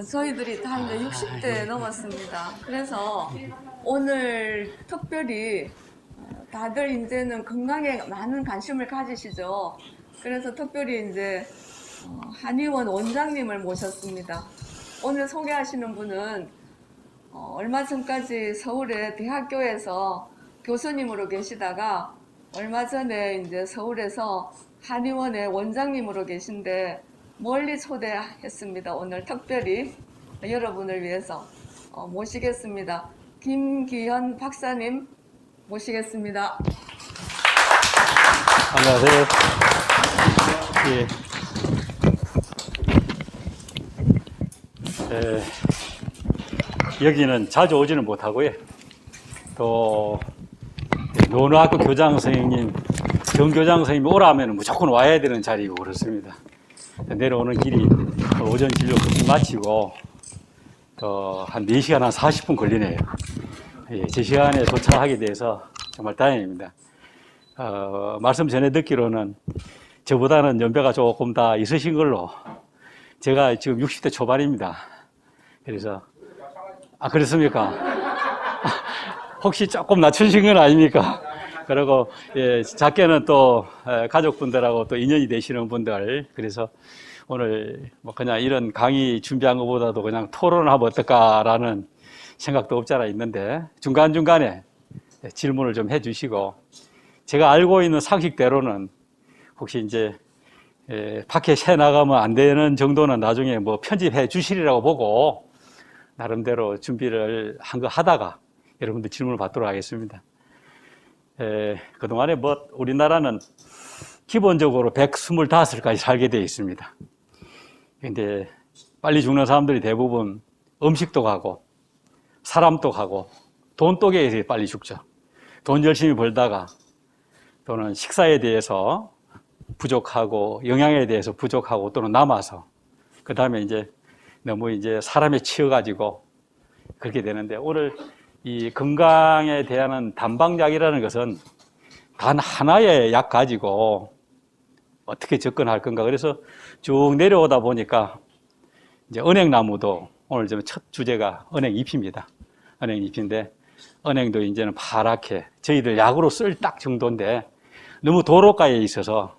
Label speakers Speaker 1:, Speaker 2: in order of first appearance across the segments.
Speaker 1: 저희들이 다 이제 60대 넘었습니다. 그래서 오늘 특별히 다들 이제는 건강에 많은 관심을 가지시죠. 그래서 특별히 이제 한의원 원장님을 모셨습니다. 오늘 소개하시는 분은 얼마 전까지 서울의 대학교에서 교수님으로 계시다가 얼마 전에 이제 서울에서 한의원의 원장님으로 계신데 멀리 초대했습니다. 오늘 특별히 여러분을 위해서 모시겠습니다. 김기현 박사님 모시겠습니다.
Speaker 2: 안녕하세요. 여기는 자주 오지는 못하고요. 또 노노학교 교장 선생님, 정교장 선생님이 오라 하면 무조건 와야 되는 자리고 그렇습니다. 내려오는 길이 오전 진료 급히 마치고 또 한 4시간 한 40분 걸리네요. 제 시간에 도착하게 돼서 정말 다행입니다. 말씀 전에 듣기로는 저보다는 연배가 조금 다 있으신 걸로, 제가 지금 60대 초반입니다. 그래서 그렇습니까? 혹시 조금 낮추신 건 아닙니까? 그리고 작게는 또 가족분들하고 또 인연이 되시는 분들, 그래서 오늘 뭐 그냥 이런 강의 준비한 것보다도 그냥 토론하면 어떨까라는 생각도 없지 않아 있는데, 중간중간에 질문을 좀 해주시고, 제가 알고 있는 상식대로는 혹시 이제 밖에 새 나가면 안 되는 정도는 나중에 뭐 편집해 주시리라고 보고 나름대로 준비를 한 거 하다가 여러분들 질문을 받도록 하겠습니다. 그동안에 뭐 우리나라는 기본적으로 125살까지 살게 되어 있습니다. 근데 빨리 죽는 사람들이 대부분 음식도 가고 사람도 가고 돈독에 의해서 빨리 죽죠. 돈 열심히 벌다가 또는 식사에 대해서 부족하고 영양에 대해서 부족하고 또는 남아서 그 다음에 이제 너무 이제 사람에 치여가지고 그렇게 되는데, 오늘 이 건강에 대한 단방약이라는 것은 단 하나의 약 가지고 어떻게 접근할 건가. 그래서 쭉 내려오다 보니까 이제 은행나무도 오늘 첫 주제가 은행잎입니다. 은행잎인데 은행도 이제는 파랗게 저희들 약으로 쓸 딱 정도인데 너무 도로가에 있어서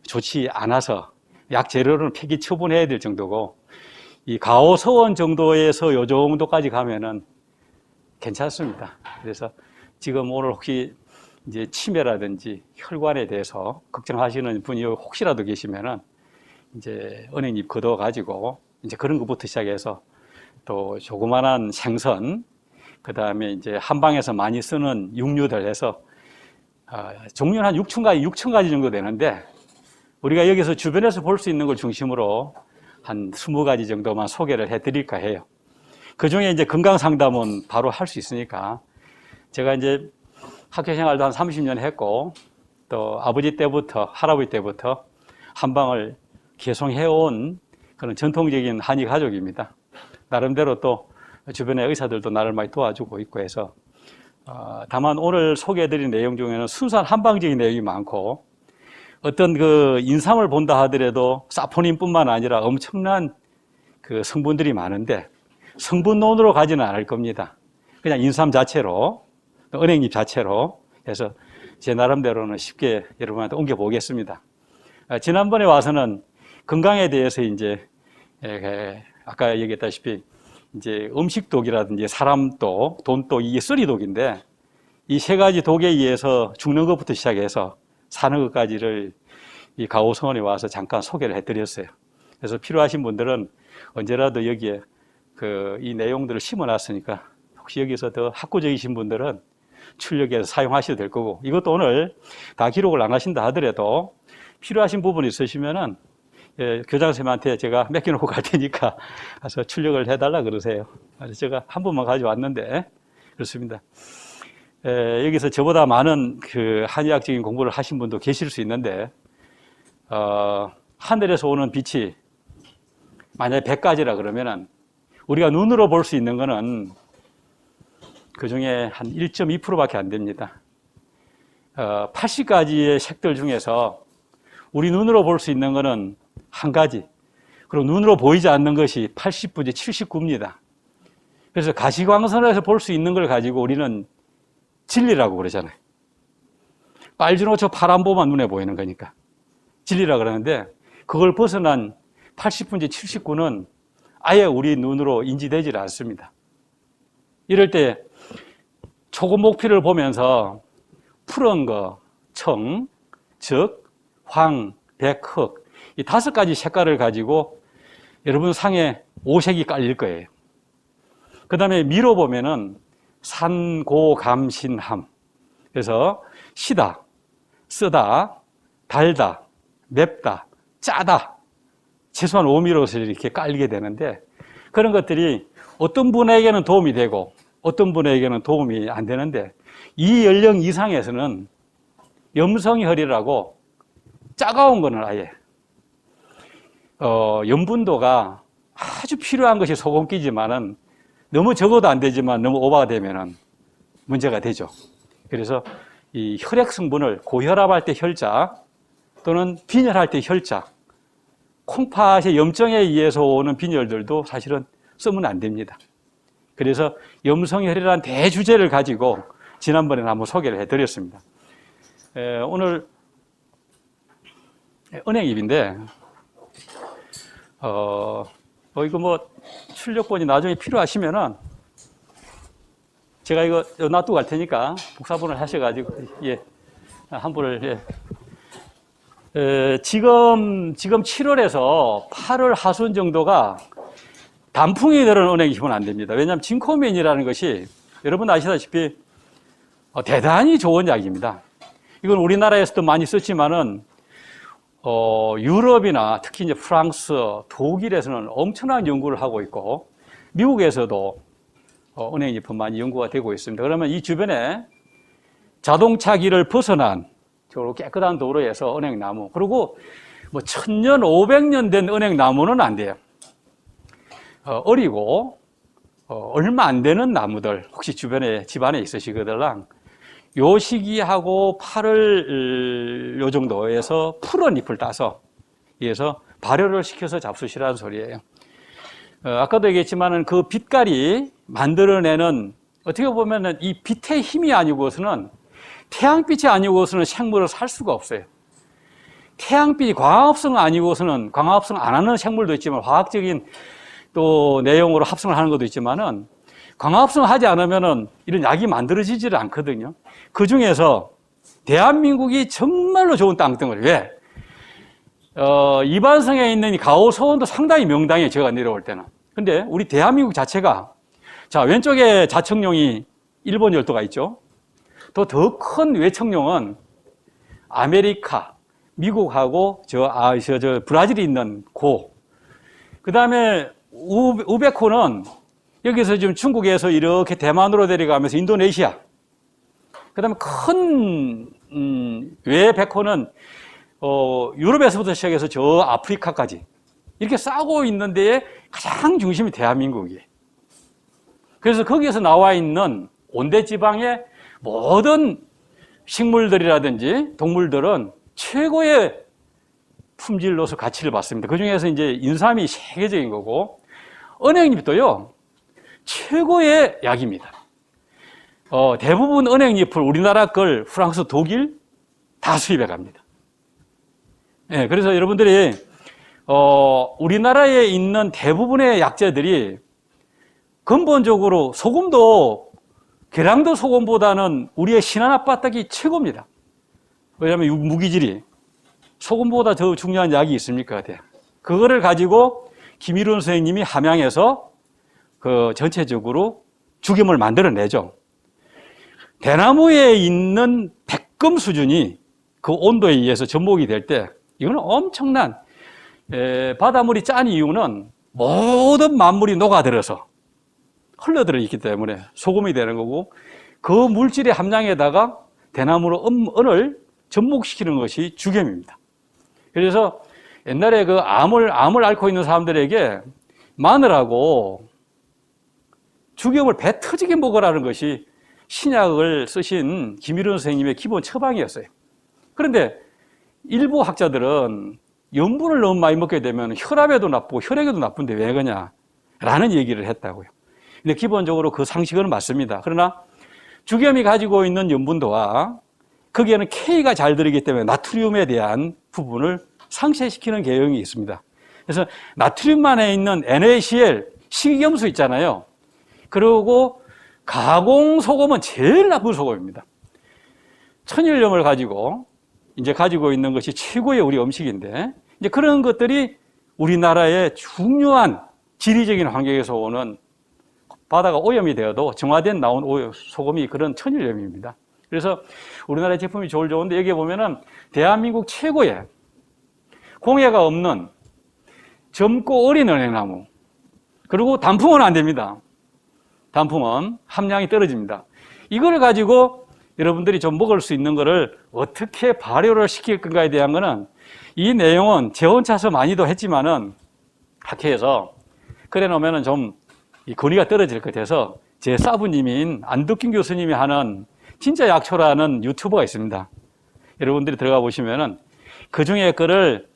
Speaker 2: 좋지 않아서 약 재료는 폐기 처분해야 될 정도고, 이 가오서원 정도에서 요 정도까지 가면은 괜찮습니다. 그래서 지금 오늘 혹시 이제 치매라든지 혈관에 대해서 걱정하시는 분이 혹시라도 계시면은 이제 은행잎 걷어가지고 이제 그런 것부터 시작해서 또 조그만한 생선, 그 다음에 이제 한방에서 많이 쓰는 육류들 해서 종류는 한 6,000가지 정도 되는데, 우리가 여기서 주변에서 볼 수 있는 걸 중심으로 한 20가지 정도만 소개를 해드릴까 해요. 그 중에 이제 건강 상담은 바로 할 수 있으니까, 제가 이제 학교 생활도 한 30년 했고, 또 아버지 때부터, 할아버지 때부터 한방을 계속 해온 그런 전통적인 한의 가족입니다. 나름대로 또 주변의 의사들도 나를 많이 도와주고 있고 해서, 다만 오늘 소개해드린 내용 중에는 순수한 한방적인 내용이 많고, 어떤 그 인삼을 본다 하더라도 사포닌뿐만 아니라 엄청난 그 성분들이 많은데 성분론으로 가지는 않을 겁니다. 그냥 인삼 자체로, 은행잎 자체로 해서 제 나름대로는 쉽게 여러분한테 옮겨보겠습니다. 지난번에 와서는 건강에 대해서 이제 아까 얘기했다시피 이제 음식독이라든지 사람독, 돈독, 이게 쓰리독인데 이 세 가지 독에 의해서 죽는 것부터 시작해서 사는 것까지를 이 가오서원에 와서 잠깐 소개를 해드렸어요. 그래서 필요하신 분들은 언제라도 여기에 이 내용들을 심어놨으니까 혹시 여기서 더 학구적이신 분들은 출력해서 사용하셔도 될 거고, 이것도 오늘 다 기록을 안 하신다 하더라도 필요하신 부분이 있으시면은 교장 선생님한테 제가 맡겨놓고 갈 테니까 가서 출력을 해달라 그러세요. 그래서 제가 한 번만 가져왔는데 그렇습니다. 여기서 저보다 많은 그 한의학적인 공부를 하신 분도 계실 수 있는데, 하늘에서 오는 빛이 만약에 100가지라 그러면은 우리가 눈으로 볼 수 있는 거는 그 중에 한 1.2%밖에 안 됩니다. 80가지의 색들 중에서 우리 눈으로 볼 수 있는 거는 한 가지, 그리고 눈으로 보이지 않는 것이 80분의 79입니다. 그래서 가시광선에서 볼 수 있는 걸 가지고 우리는 진리라고 그러잖아요. 빨주노초 파란보만 눈에 보이는 거니까 진리라고 그러는데, 그걸 벗어난 80분의 79는 아예 우리 눈으로 인지되질 않습니다. 이럴 때 초고 목피를 보면서 푸른 거, 청, 적, 황, 백, 흑, 이 5가지 색깔을 가지고 여러분 상에 5색이 깔릴 거예요. 그 다음에 미로 보면은 산, 고, 감, 신, 함. 그래서 시다, 쓰다, 달다, 맵다, 짜다, 최소한 5미로서 이렇게 깔리게 되는데, 그런 것들이 어떤 분에게는 도움이 되고 어떤 분에게는 도움이 안 되는데, 이 연령 이상에서는 염성이 허리라고 짜가운 거는 아예 염분도가 아주 필요한 것이 소금기지만은 너무 적어도 안 되지만 너무 오버가 되면은 문제가 되죠. 그래서 이 혈액 성분을 고혈압할 때 혈자 또는 빈혈할 때 혈자, 콩팥의 염증에 의해서 오는 빈혈들도 사실은 쓰면 안 됩니다. 그래서 염성혈이라는 대주제를 가지고 지난번에 한번 소개를 해드렸습니다. 오늘 은행잎인데, 이거 뭐 출력본이 나중에 필요하시면은 제가 이거 놔두고 갈 테니까 복사본을 하셔가지고, 예, 한 분을, 예. 지금 7월에서 8월 하순 정도가 단풍이 들은 은행잎은 안 됩니다. 왜냐하면 진코민이라는 것이 여러분 아시다시피 대단히 좋은 약입니다. 이건 우리나라에서도 많이 썼지만은 유럽이나 특히 이제 프랑스, 독일에서는 엄청난 연구를 하고 있고, 미국에서도 은행잎은 많이 연구가 되고 있습니다. 그러면 이 주변에 자동차길을 벗어난 깨끗한 도로에서 은행나무, 그리고 뭐 1000년, 500년 된 은행나무는 안 돼요. 어리고 얼마 안 되는 나무들, 혹시 주변에 집안에 있으시거들랑 요 시기하고 8월 요 정도에서 푸른 잎을 따서 위에서 발효를 시켜서 잡수시라는 소리예요. 아까도 얘기했지만은 그 빛깔이 만들어내는, 어떻게 보면은 이 빛의 힘이 아니고서는, 태양빛이 아니고서는 생물을 살 수가 없어요. 태양빛이 광합성 아니고서는, 광합성 안 하는 생물도 있지만 화학적인 또 내용으로 합성을 하는 것도 있지만은, 광합성 하지 않으면은 이런 약이 만들어지지를 않거든요. 그 중에서 대한민국이 정말로 좋은 땅덩어리. 왜? 이반성에 있는 이 가오서원도 상당히 명당해요, 제가 내려올 때는. 근데 우리 대한민국 자체가, 자, 왼쪽에 자청룡이 일본 열도가 있죠. 더 큰 외청룡은 아메리카, 미국하고 저 브라질이 있는 고. 그 다음에 우베코는 여기서 지금 중국에서 이렇게 대만으로 내려가면서 인도네시아. 그 다음에 큰, 외백호는, 유럽에서부터 시작해서 저 아프리카까지 이렇게 싸고 있는 데에 가장 중심이 대한민국이에요. 그래서 거기에서 나와 있는 온대지방의 모든 식물들이라든지 동물들은 최고의 품질로서 가치를 받습니다. 그 중에서 이제 인삼이 세계적인 거고, 은행잎도요, 최고의 약입니다. 대부분 은행잎을 우리나라 걸 프랑스, 독일 다 수입해 갑니다. 예, 그래서 여러분들이, 우리나라에 있는 대부분의 약재들이 근본적으로 소금도 계량도 소금보다는 우리의 신한아빠떡이 최고입니다. 왜냐하면 무기질이 소금보다 더 중요한 약이 있습니까? 그거를 가지고 김일훈 선생님이 함양에서 그 전체적으로 죽임을 만들어내죠. 대나무에 있는 백금 수준이 그 온도에 의해서 접목이 될 때, 이거는 엄청난, 바닷물이 짠 이유는 모든 만물이 녹아들어서 흘러들어 있기 때문에 소금이 되는 거고, 그 물질의 함량에다가 대나무로 은을 접목시키는 것이 죽염입니다. 그래서 옛날에 그 암을 앓고 있는 사람들에게 마늘하고 죽염을 배 터지게 먹으라는 것이 신약을 쓰신 김일훈 선생님의 기본 처방이었어요. 그런데 일부 학자들은 염분을 너무 많이 먹게 되면 혈압에도 나쁘고 혈액에도 나쁜데 왜 그러냐? 라는 얘기를 했다고요. 근데 기본적으로 그 상식은 맞습니다. 그러나 죽염이 가지고 있는 염분도와 거기에는 K가 잘 들어있기 때문에 나트륨에 대한 부분을 상쇄시키는 경향이 있습니다. 그래서 나트륨만에 있는 NaCl, 식이염수 있잖아요. 그리고 가공소금은 제일 나쁜 소금입니다. 천일염을 가지고 이제 가지고 있는 것이 최고의 우리 음식인데, 이제 그런 것들이 우리나라의 중요한 지리적인 환경에서 오는 바다가 오염이 되어도 정화된 나온 소금이 그런 천일염입니다. 그래서 우리나라 제품이 좋은데 여기에 보면은 대한민국 최고의 공해가 없는 젊고 어린 은행나무, 그리고 단풍은 안 됩니다. 단풍은 함량이 떨어집니다. 이걸 가지고 여러분들이 좀 먹을 수 있는 거를 어떻게 발효를 시킬 건가에 대한 거는, 이 내용은 제 혼자서 많이도 했지만은 학회에서 그래 놓으면은 좀 이 권위가 떨어질 것 같아서 제 사부님인 안덕균 교수님이 하는 진짜 약초라는 유튜버가 있습니다. 여러분들이 들어가 보시면은 그 중에 거를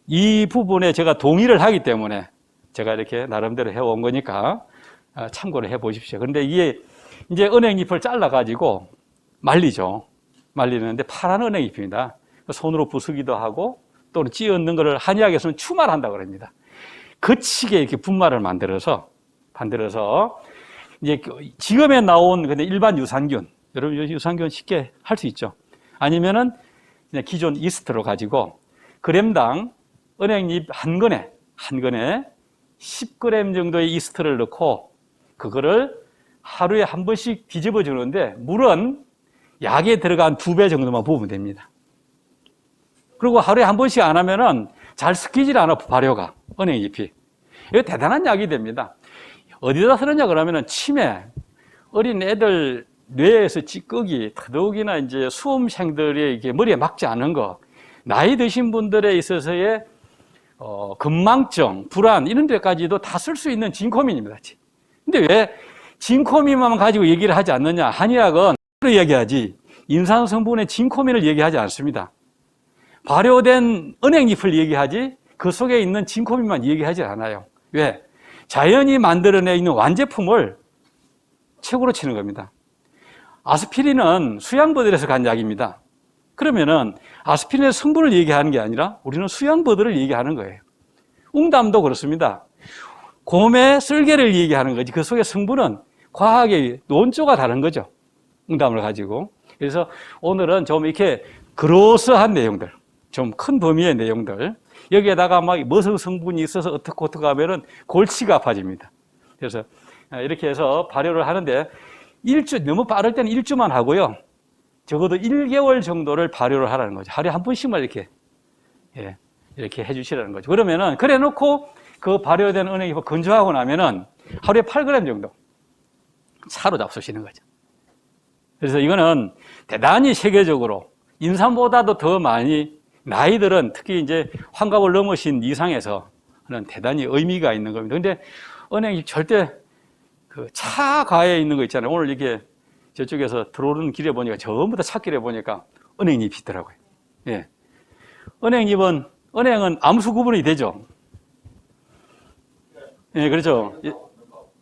Speaker 2: 이 부분에 제가 동의를 하기 때문에 제가 이렇게 나름대로 해온 거니까 참고를 해 보십시오. 그런데 이게 이제 은행잎을 잘라 가지고 말리죠. 말리는데 파란 은행잎입니다. 손으로 부수기도 하고 또는 찧어넣는 거를 한의학에서는 추말한다고 합니다. 거치게 이렇게 분말을 만들어서 이제 지금에 나온 근데 일반 유산균, 여러분 유산균 쉽게 할 수 있죠. 아니면은 그냥 기존 이스트로 가지고 그램당 은행잎 한 근에 10g 정도의 이스트를 넣고 그거를 하루에 한 번씩 뒤집어 주는데 물은 약에 들어간 2배 정도만 부으면 됩니다. 그리고 하루에 한 번씩 안 하면은 잘 섞이질 않아, 발효가, 은행잎이. 이거 대단한 약이 됩니다. 어디다 쓰느냐 그러면은 치매, 어린 애들 뇌에서 찌꺼기, 더더욱이나 이제 수험생들의 이게 머리에 맞지 않은 거, 나이 드신 분들에 있어서의 건망증, 불안 이런 데까지도 다 쓸 수 있는 진코민입니다. 근데 왜 진코민만 가지고 얘기를 하지 않느냐? 한의학은 얘기하지 인산 성분의 진코민을 얘기하지 않습니다. 발효된 은행잎을 얘기하지 그 속에 있는 진코민만 얘기하지 않아요. 왜? 자연이 만들어내 있는 완제품을 최고로 치는 겁니다. 아스피린은 수양버들에서 간 약입니다. 그러면은 아스피린의 성분을 얘기하는 게 아니라 우리는 수양버들을 얘기하는 거예요. 웅담도 그렇습니다. 곰의 쓸개를 얘기하는 거지 그 속의 성분은 과학의 논조가 다른 거죠. 웅담을 가지고. 그래서 오늘은 좀 이렇게 그로스한 내용들, 좀 큰 범위의 내용들, 여기에다가 막 머석 성분이 있어서 어떻게 하면은 골치가 아파집니다. 그래서 이렇게 해서 발효를 하는데 너무 빠를 때는 1주만 하고요. 적어도 1개월 정도를 발효를 하라는 거죠. 하루에 한 번씩만 이렇게 해주시라는 거죠. 그러면은, 그래 놓고 그 발효된 은행잎을 건조하고 나면은 하루에 8g 정도 차로 잡수시는 거죠. 그래서 이거는 대단히 세계적으로 인삼보다도 더 많이 나이들은 특히 이제 환갑을 넘으신 이상에서는 대단히 의미가 있는 겁니다. 근데 은행잎 절대 그 차가에 있는 거 있잖아요. 오늘 이렇게 저쪽에서 들어오는 길에 보니까 전부 다 찻길에 보니까 은행잎이 있더라고요. 예. 은행은 암수 구분이 되죠. 예, 그렇죠.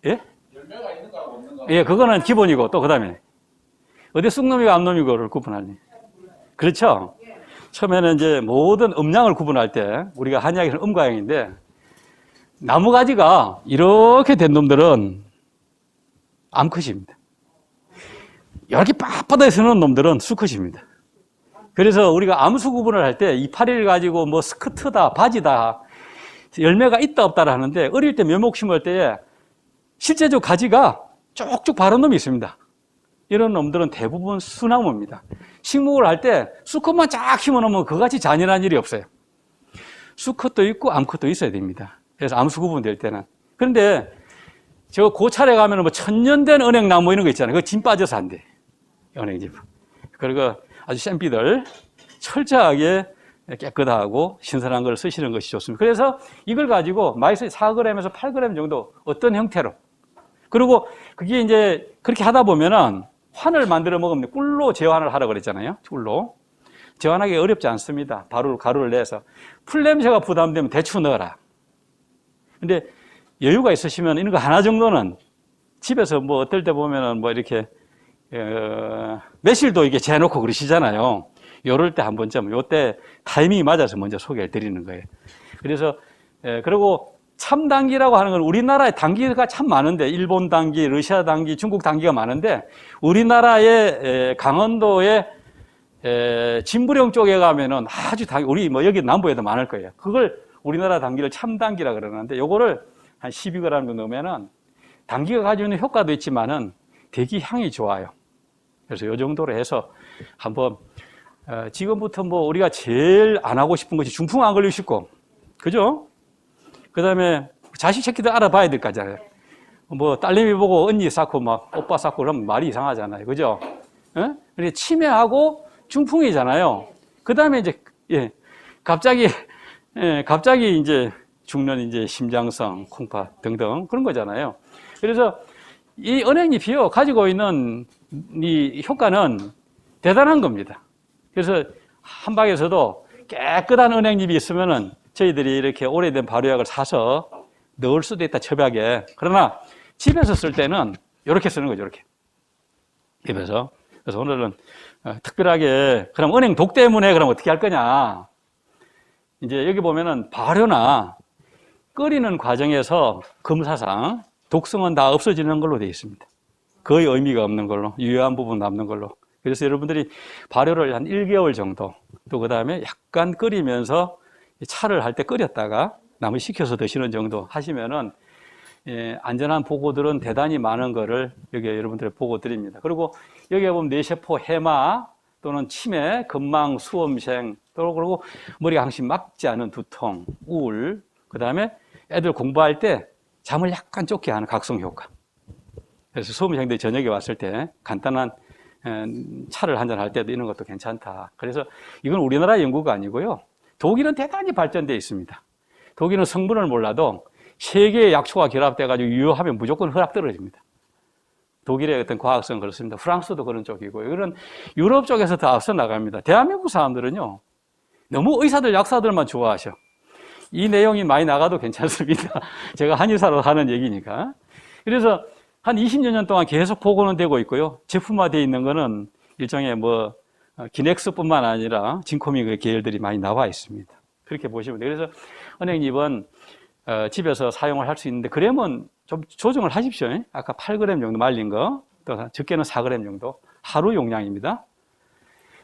Speaker 2: 예? 열매가 있는 거하고 없는 거. 예, 그거는 기본이고 또 그다음에 어디 쑥놈이고 암놈이고를 구분하니. 그렇죠. 처음에는 이제 모든 음양을 구분할 때 우리가 한의학에서는 음과양인데 나무가지가 이렇게 된 놈들은 암컷입니다. 이렇게 빳빳하게 서는 놈들은 수컷입니다. 그래서 우리가 암수 구분을 할 때 이파리를 가지고 뭐 스커트다, 바지다, 열매가 있다 없다를 하는데 어릴 때 묘목 심을 때에 실제적으로 가지가 쭉쭉 바른 놈이 있습니다. 이런 놈들은 대부분 수나무입니다. 식목을 할 때 수컷만 쫙 심어놓으면 그같이 잔인한 일이 없어요. 수컷도 있고 암컷도 있어야 됩니다. 그래서 암수 구분될 때는. 그런데 저 고찰에 가면 뭐 천년된 은행나무 이런 거 있잖아요. 그거 진 빠져서 안 돼. 은행잎. 그리고 아주 센비들 철저하게 깨끗하고 신선한 걸 쓰시는 것이 좋습니다. 그래서 이걸 가지고 마이스 4g에서 8g 정도 어떤 형태로. 그리고 그게 이제 그렇게 하다 보면은 환을 만들어 먹으면 꿀로 제환을 하라고 그랬잖아요. 꿀로. 저환하기 어렵지 않습니다. 바로 가루를 내서. 풀 냄새가 부담되면 대추 넣어라. 근데 여유가 있으시면 이런 거 하나 정도는 집에서 뭐 어떨 때 보면은 뭐 이렇게 매실도 이게 재놓고 그러시잖아요. 요럴 때 한 번쯤, 요때 타이밍이 맞아서 먼저 소개를 드리는 거예요. 그래서 그리고 참당귀라고 하는 건 우리나라에 당귀가 참 많은데, 일본 당귀, 러시아 당귀, 중국 당귀가 많은데, 우리나라의 강원도의 진부령 쪽에 가면은 아주 우리 뭐 여기 남부에도 많을 거예요. 그걸 우리나라 당귀를 참당귀라 그러는데, 요거를 한 12g 정도 넣으면은 당귀가 가지고 있는 효과도 있지만은 되게 향이 좋아요. 그래서 요 정도로 해서 한번 지금부터 뭐 우리가 제일 안 하고 싶은 것이 중풍 안 걸리고 싶고, 그죠? 그 다음에 자식 새끼들 알아봐야 될 거잖아요. 뭐 딸내미 보고 언니 쌓고 막 오빠 쌓고 그러면 말이 이상하잖아요. 그죠? 예? 치매하고 중풍이잖아요. 그 다음에 이제, 갑자기 이제 죽는 이제 심장성, 콩팥 등등 그런 거잖아요. 그래서 이 은행잎이요, 가지고 있는 이 효과는 대단한 겁니다. 그래서 한방에서도 깨끗한 은행잎이 있으면은 저희들이 이렇게 오래된 발효약을 사서 넣을 수도 있다, 첩약에. 그러나 집에서 쓸 때는 이렇게 쓰는 거죠, 이렇게. 집에서. 그래서 오늘은 특별하게, 그럼 은행 독 때문에 그럼 어떻게 할 거냐. 이제 여기 보면은 발효나 끓이는 과정에서 검사상 독성은 다 없어지는 걸로 되어 있습니다. 거의 의미가 없는 걸로, 유효한 부분 남는 걸로. 그래서 여러분들이 발효를 한 1개월 정도, 또 그 다음에 약간 끓이면서 차를 할 때 끓였다가 남을 식혀서 드시는 정도 하시면은 안전한 보고들은 대단히 많은 거를 여기 여러분들에 보고 드립니다. 그리고 여기에 보면 뇌세포 해마 또는 치매, 건망, 수험생, 또 그리고 머리가 항상 막지 않은 두통, 우울, 그 다음에 애들 공부할 때 잠을 약간 쫓게 하는 각성 효과. 그래서 수험생들이 저녁에 왔을 때 간단한 차를 한잔 할 때도 이런 것도 괜찮다. 그래서 이건 우리나라 연구가 아니고요. 독일은 대단히 발전되어 있습니다. 독일은 성분을 몰라도 3개의 약초가 결합돼가지고 유효하면 무조건 혈압 떨어집니다. 독일의 어떤 과학성 그렇습니다. 프랑스도 그런 쪽이고, 이런 유럽 쪽에서 더 앞서 나갑니다. 대한민국 사람들은요, 너무 의사들, 약사들만 좋아하셔. 이 내용이 많이 나가도 괜찮습니다. 제가 한의사로 하는 얘기니까. 그래서 한 20여 년 동안 계속 보고는 되고 있고요. 제품화되어 있는 거는 일종의 뭐 기넥스뿐만 아니라 진코미 그 계열들이 많이 나와 있습니다. 그렇게 보시면 돼요. 그래서 은행잎은 집에서 사용을 할 수 있는데, 그램은 좀 조정을 하십시오. 아까 8g 정도 말린 거, 또 적게는 4g 정도 하루 용량입니다.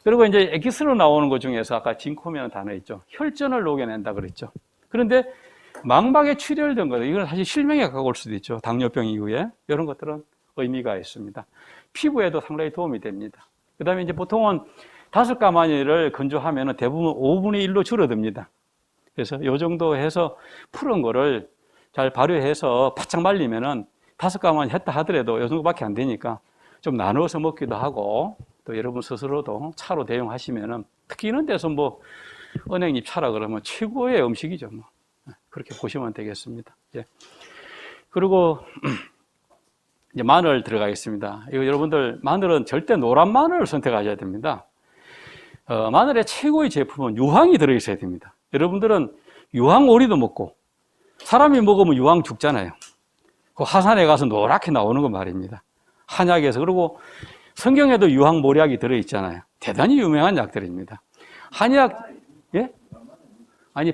Speaker 2: 그리고 이제 엑기스로 나오는 것 중에서 아까 진코미라는 단어 있죠. 혈전을 녹여낸다 그랬죠. 그런데 망막에 출혈된 거는 이건 사실 실명에 가까울 수도 있죠. 당뇨병 이후에 이런 것들은 의미가 있습니다. 피부에도 상당히 도움이 됩니다. 그 다음에 이제 보통은 5가마니를 건조하면 대부분 5분의 1로 줄어듭니다. 그래서 이 정도 해서 푸른 거를 잘 발효해서 바짝 말리면은 5가마니 했다 하더라도 이 정도밖에 안 되니까 좀 나눠서 먹기도 하고, 또 여러분 스스로도 차로 대용하시면은, 특히 이런 데서 뭐 은행잎 차라 그러면 최고의 음식이죠. 뭐. 그렇게 보시면 되겠습니다. 예. 그리고 이제 마늘 들어가겠습니다. 이거 여러분들, 마늘은 절대 노란 마늘을 선택하셔야 됩니다. 마늘의 최고의 제품은 유황이 들어있어야 됩니다. 여러분들은 유황 오리도 먹고, 사람이 먹으면 유황 죽잖아요. 그 화산에 가서 노랗게 나오는 거 말입니다. 한약에서. 그리고 성경에도 유황 모략이 들어있잖아요. 대단히 유명한 약들입니다. 한약, 예? 아니,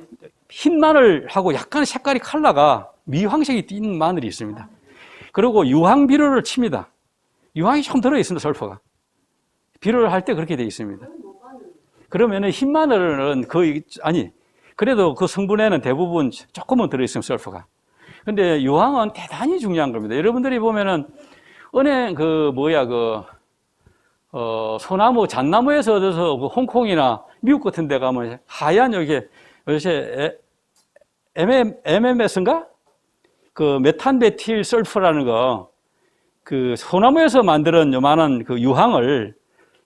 Speaker 2: 흰 마늘하고 약간 색깔이 컬러가 미황색이 띈 마늘이 있습니다. 그리고 유황 비료를 칩니다. 유황이 좀 들어있습니다, 설포가. 비료를 할 때 그렇게 되어 있습니다. 그러면은 흰 마늘은 그래도 그 성분에는 대부분 조금은 들어있으면 설포가. 근데 유황은 대단히 중요한 겁니다. 여러분들이 보면은 소나무, 잣나무에서 얻어서 그 홍콩이나 미국 같은 데 가면 하얀 요새 MMS인가? 그 메탄베틸 설프라는 거, 그 소나무에서 만드는 요만한 그 유황을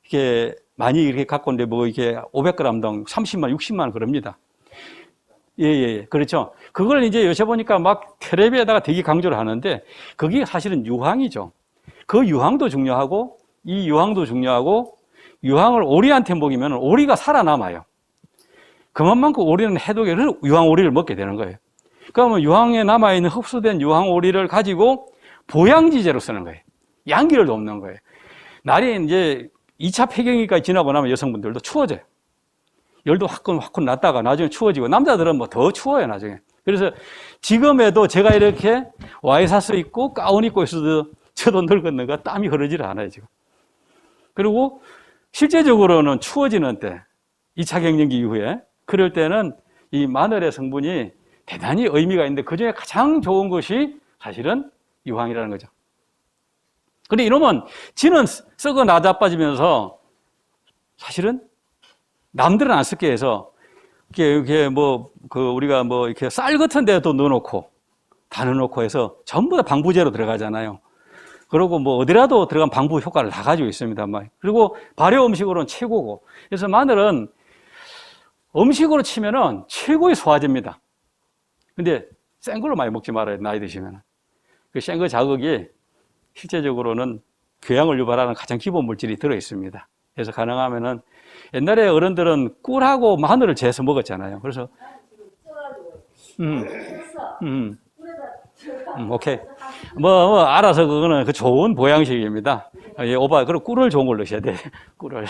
Speaker 2: 이렇게 많이 이렇게 갖고 있는데 뭐 이게 500g 당 30만, 60만 그럽니다. 예, 그렇죠. 그걸 이제 요새 보니까 막 텔레비에다가 되게 강조를 하는데, 그게 사실은 유황이죠. 그 유황도 중요하고, 이 유황도 중요하고, 유황을 오리한테 먹이면 오리가 살아남아요. 그만큼 오리는 해독을 유황 오리를 먹게 되는 거예요. 그러면 유황에 남아있는 흡수된 유황 오리를 가지고 보양지제로 쓰는 거예요. 양기를 돕는 거예요. 날이 이제 2차 폐경기까지 지나고 나면 여성분들도 추워져요. 열도 화끈 났다가 나중에 추워지고, 남자들은 뭐 더 추워요, 나중에. 그래서 지금에도 제가 이렇게 와이셔츠 입고 가운 입고 있어도 저도 늙었는가 땀이 흐르질 않아요, 지금. 그리고 실제적으로는 추워지는 때, 2차 갱년기 이후에, 그럴 때는 이 마늘의 성분이 대단히 의미가 있는데 그중에 가장 좋은 것이 사실은 유황이라는 거죠. 근데 이놈은 지는 썩어 나자빠지면서 사실은 남들은 안 쓰게 해서 이렇게 우리가 이렇게 쌀 같은 데도 넣어놓고 다 넣어놓고 해서 전부 다 방부제로 들어가잖아요. 그리고 어디라도 들어간 방부 효과를 다 가지고 있습니다. 그리고 발효 음식으로는 최고고. 그래서 마늘은 음식으로 치면은 최고의 소화제입니다. 근데 센 걸로 많이 먹지 말아요, 나이 드시면. 그 센 거 자극이 실제적으로는 궤양을 유발하는 가장 기본 물질이 들어있습니다. 그래서 가능하면은 옛날에 어른들은 꿀하고 마늘을 재서 먹었잖아요. 그래서 오케이. 알아서 그거는 그 좋은 보양식입니다. 예, 오바, 그럼 꿀을 좋은 걸 넣으셔야 돼. 꿀을.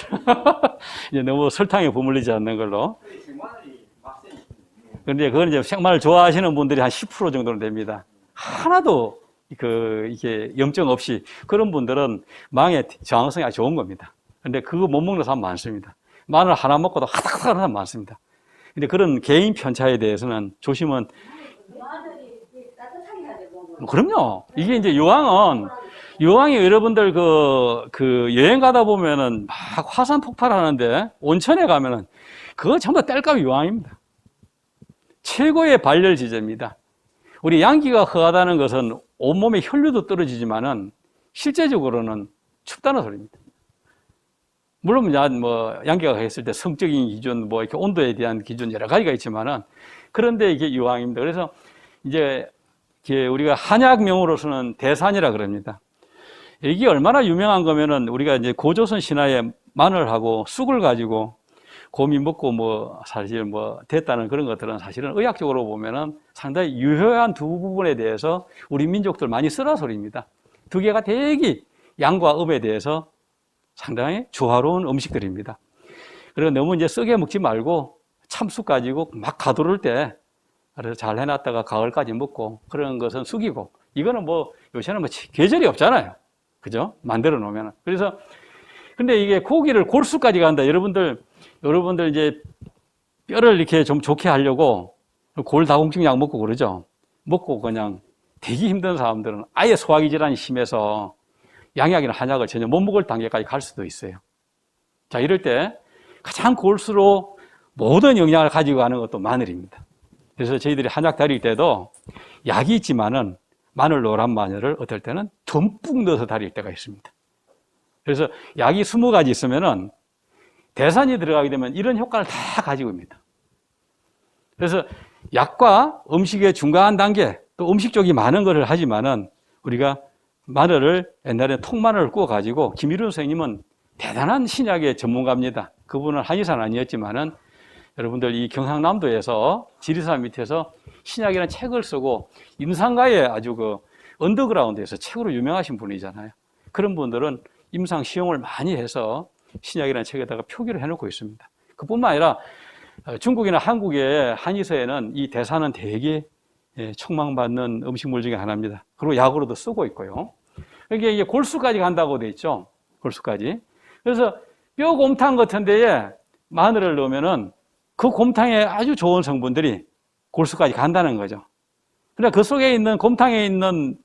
Speaker 2: 이제 너무 설탕에 버물리지 않는 걸로. 그런데 그건 이제 생마늘 좋아하시는 분들이 한 10% 정도는 됩니다. 하나도 이게 염증 없이 그런 분들은 망의 저항성이 아주 좋은 겁니다. 근데 그거 못 먹는 사람 많습니다. 마늘 하나 먹고도 하닥하닥 하는 사람 많습니다. 근데 그런 개인 편차에 대해서는 조심은. 그럼요. 이게 이제 유황이 여러분들 여행 가다 보면은 막 화산 폭발하는데 온천에 가면은 그거 전부 다 땔감이 유황입니다. 최고의 발열지제입니다. 우리 양기가 허하다는 것은 온몸에 혈류도 떨어지지만은 실제적으로는 춥다는 소리입니다. 물론 양기가 허했을 때 성적인 기준, 이렇게 온도에 대한 기준 여러 가지가 있지만은 그런데 이게 유황입니다. 그래서 이제 우리가 한약명으로서는 대산이라 그럽니다. 이게 얼마나 유명한 거면은 우리가 이제 고조선 신화에 마늘하고 쑥을 가지고 곰이 먹고 사실 됐다는 그런 것들은 사실은 의학적으로 보면은 상당히 유효한 두 부분에 대해서 우리 민족들 많이 쓰라 소리입니다. 두 개가 되게 양과 음에 대해서 상당히 조화로운 음식들입니다. 그리고 너무 이제 썩게 먹지 말고 참쑥 가지고 막 가두를 때 그래서 잘 해놨다가 가을까지 먹고 그런 것은 쑥이고, 이거는 요새는 계절이 없잖아요. 그죠? 만들어 놓으면. 그래서 근데 이게 고기를 골수까지 간다. 여러분들 이제 뼈를 이렇게 좀 좋게 하려고 골다공증 약 먹고 그러죠. 먹고 그냥 되게 힘든 사람들은 아예 소화기 질환이 심해서 양약이나 한약을 전혀 못 먹을 단계까지 갈 수도 있어요. 자, 이럴 때 가장 골수로 모든 영양을 가지고 가는 것도 마늘입니다. 그래서 저희들이 한약 다릴 때도 약이 있지만은 마늘, 노란 마늘을 어떨 때는 듬뿍 넣어서 다릴 때가 있습니다. 그래서 약이 20가지 있으면은 대산이 들어가게 되면 이런 효과를 다 가지고 있습니다. 그래서 약과 음식의 중간 단계, 또 음식 쪽이 많은 것을 하지만은 우리가 마늘을 옛날에 통마늘을 구워가지고 김일훈 선생님은 대단한 신약의 전문가입니다. 그분은 한의사는 아니었지만은 여러분들 이 경상남도에서 지리산 밑에서 신약이라는 책을 쓰고 임상가에 아주 언더그라운드에서 책으로 유명하신 분이잖아요. 그런 분들은 임상 시험을 많이 해서 신약이라는 책에다가 표기를 해놓고 있습니다. 그뿐만 아니라 중국이나 한국의 한의사에는 이 대사는 되게 촉망받는 음식물 중에 하나입니다. 그리고 약으로도 쓰고 있고요. 이게 골수까지 간다고 돼 있죠. 골수까지. 그래서 뼈곰탕 같은 데에 마늘을 넣으면은 그 곰탕에 아주 좋은 성분들이 골수까지 간다는 거죠. 그러나 그 속에 있는 곰탕에 있는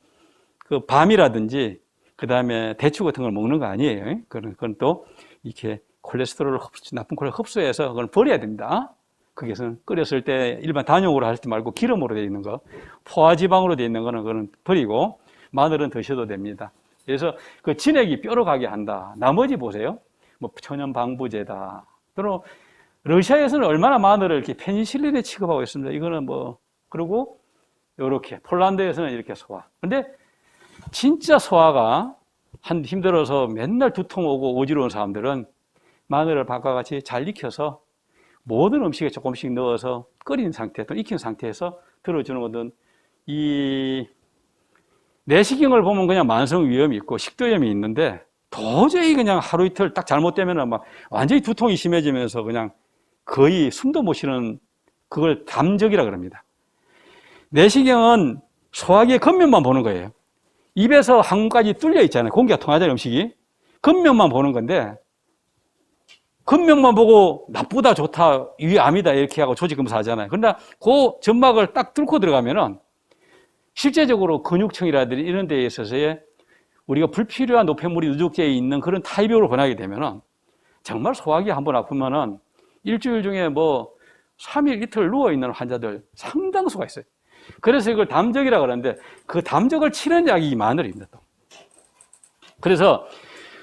Speaker 2: 그 밤이라든지 그 다음에 대추 같은 걸 먹는 거 아니에요. 그건 또 이렇게 콜레스테롤을 나쁜 콜레스테롤을 흡수해서 그걸 버려야 됩니다. 거기서는 끓였을 때 일반 단용으로 할 때 말고 기름으로 되어 있는 거, 포화지방으로 되어 있는 거는 그건 버리고 마늘은 드셔도 됩니다. 그래서 그 진액이 뼈로 가게 한다. 나머지 보세요. 천연 방부제다. 또는 러시아에서는 얼마나 마늘을 이렇게 페니실린에 취급하고 있습니다. 이거는 그리고 이렇게 폴란드에서는 이렇게 소화. 근데 진짜 소화가 힘들어서 맨날 두통 오고 어지러운 사람들은 마늘을 밥과 같이 잘 익혀서 모든 음식에 조금씩 넣어서 끓인 상태 또 익힌 상태에서 들어주는 것은 이 내시경을 보면 그냥 만성 위염이 있고 식도염이 있는데 도저히 그냥 하루 이틀 딱 잘못되면 막 완전히 두통이 심해지면서 그냥 거의 숨도 못 쉬는 그걸 담적이라 그럽니다. 내시경은 소화기의 겉면만 보는 거예요. 입에서 항문까지 뚫려 있잖아요. 공기가 통하잖아요, 음식이. 겉면만 보는 건데 겉면만 보고 나쁘다 좋다 위 암이다 이렇게 하고 조직 검사하잖아요. 그러나 그 점막을 딱 뚫고 들어가면은 실제적으로 근육층이라든지 이런 데에 있어서의 우리가 불필요한 노폐물이 누적되어 있는 그런 타입으로 변하게 되면은 정말 소화기 한번 아프면은 일주일 중에 뭐 3일 이틀 누워있는 환자들 상당수가 있어요. 그래서 이걸 담적이라고 그러는데 그 담적을 치는 약이 이 마늘입니다. 또. 그래서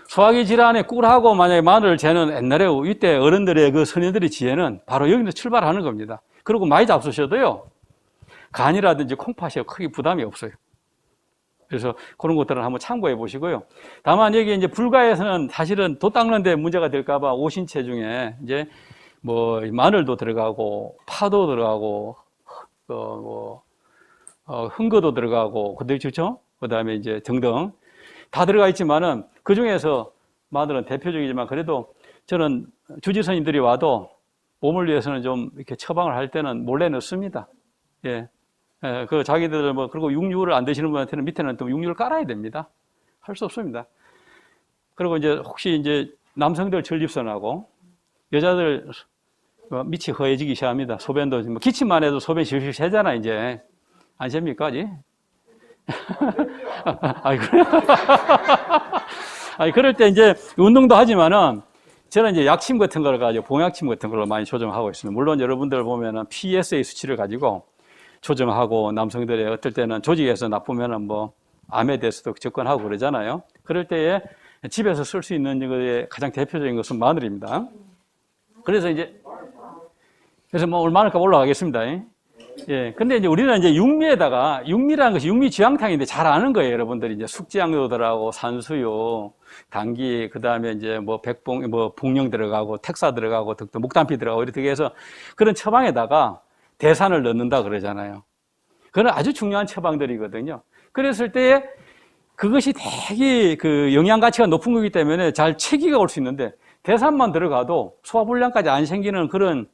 Speaker 2: 소화기 질환에 꿀하고 만약에 마늘을 재는 옛날에 이때 어른들의 그 선녀들의 지혜는 바로 여기서 출발하는 겁니다. 그리고 많이 잡수셔도요, 간이라든지 콩팥이 크게 부담이 없어요. 그래서 그런 것들을 한번 참고해 보시고요. 다만 여기 이제 불가에서는 사실은 도 닦는데 문제가 될까봐 오신채 중에 이제 뭐 마늘도 들어가고 파도 들어가고 흥거도 들어가고 그렇죠? 그다음에 이제 등등 다 들어가 있지만은 그 중에서 마늘은 대표적이지만 그래도 저는 주지선님들이 와도 몸을 위해서는 좀 이렇게 처방을 할 때는 몰래 넣습니다. 예. 예, 그 자기들 뭐 그리고 육류를 안 드시는 분한테는 밑에는 또 육류를 깔아야 됩니다. 할 수 없습니다. 그리고 이제 혹시 이제 남성들 전립선하고 여자들 밑이 허해지기 시작합니다. 소변도 뭐 기침만 해도 소변 실실 새잖아 이제. 안 셉니까 아직? 아니, 그래. 아니, 그럴 때 이제 운동도 하지만은 저는 이제 약침 같은 걸 가지고 봉약침 같은 걸로 많이 조정하고 있습니다. 물론 여러분들 보면은 PSA 수치를 가지고 조정하고 남성들의 어떨 때는 조직에서 나쁘면은 뭐 암에 대해서도 접근하고 그러잖아요. 그럴 때에 집에서 쓸 수 있는 것의 가장 대표적인 것은 마늘입니다. 그래서 뭐 얼마나 올라가겠습니다. 예. 근데 이제 우리는 이제 육미에다가, 육미라는 것이 육미 쥐황탕인데 잘 아는 거예요. 여러분들이 이제 숙지향도 들어가고, 산수유, 당귀, 그 다음에 이제 뭐 복령 들어가고, 택사 들어가고, 등등, 목단피 들어가고, 이렇게 해서 그런 처방에다가 대산을 넣는다 그러잖아요. 그건 아주 중요한 처방들이거든요. 그랬을 때에 그것이 되게 그 영양 가치가 높은 거기 때문에 잘 체기가 올 수 있는데 대산만 들어가도 소화불량까지 안 생기는 그런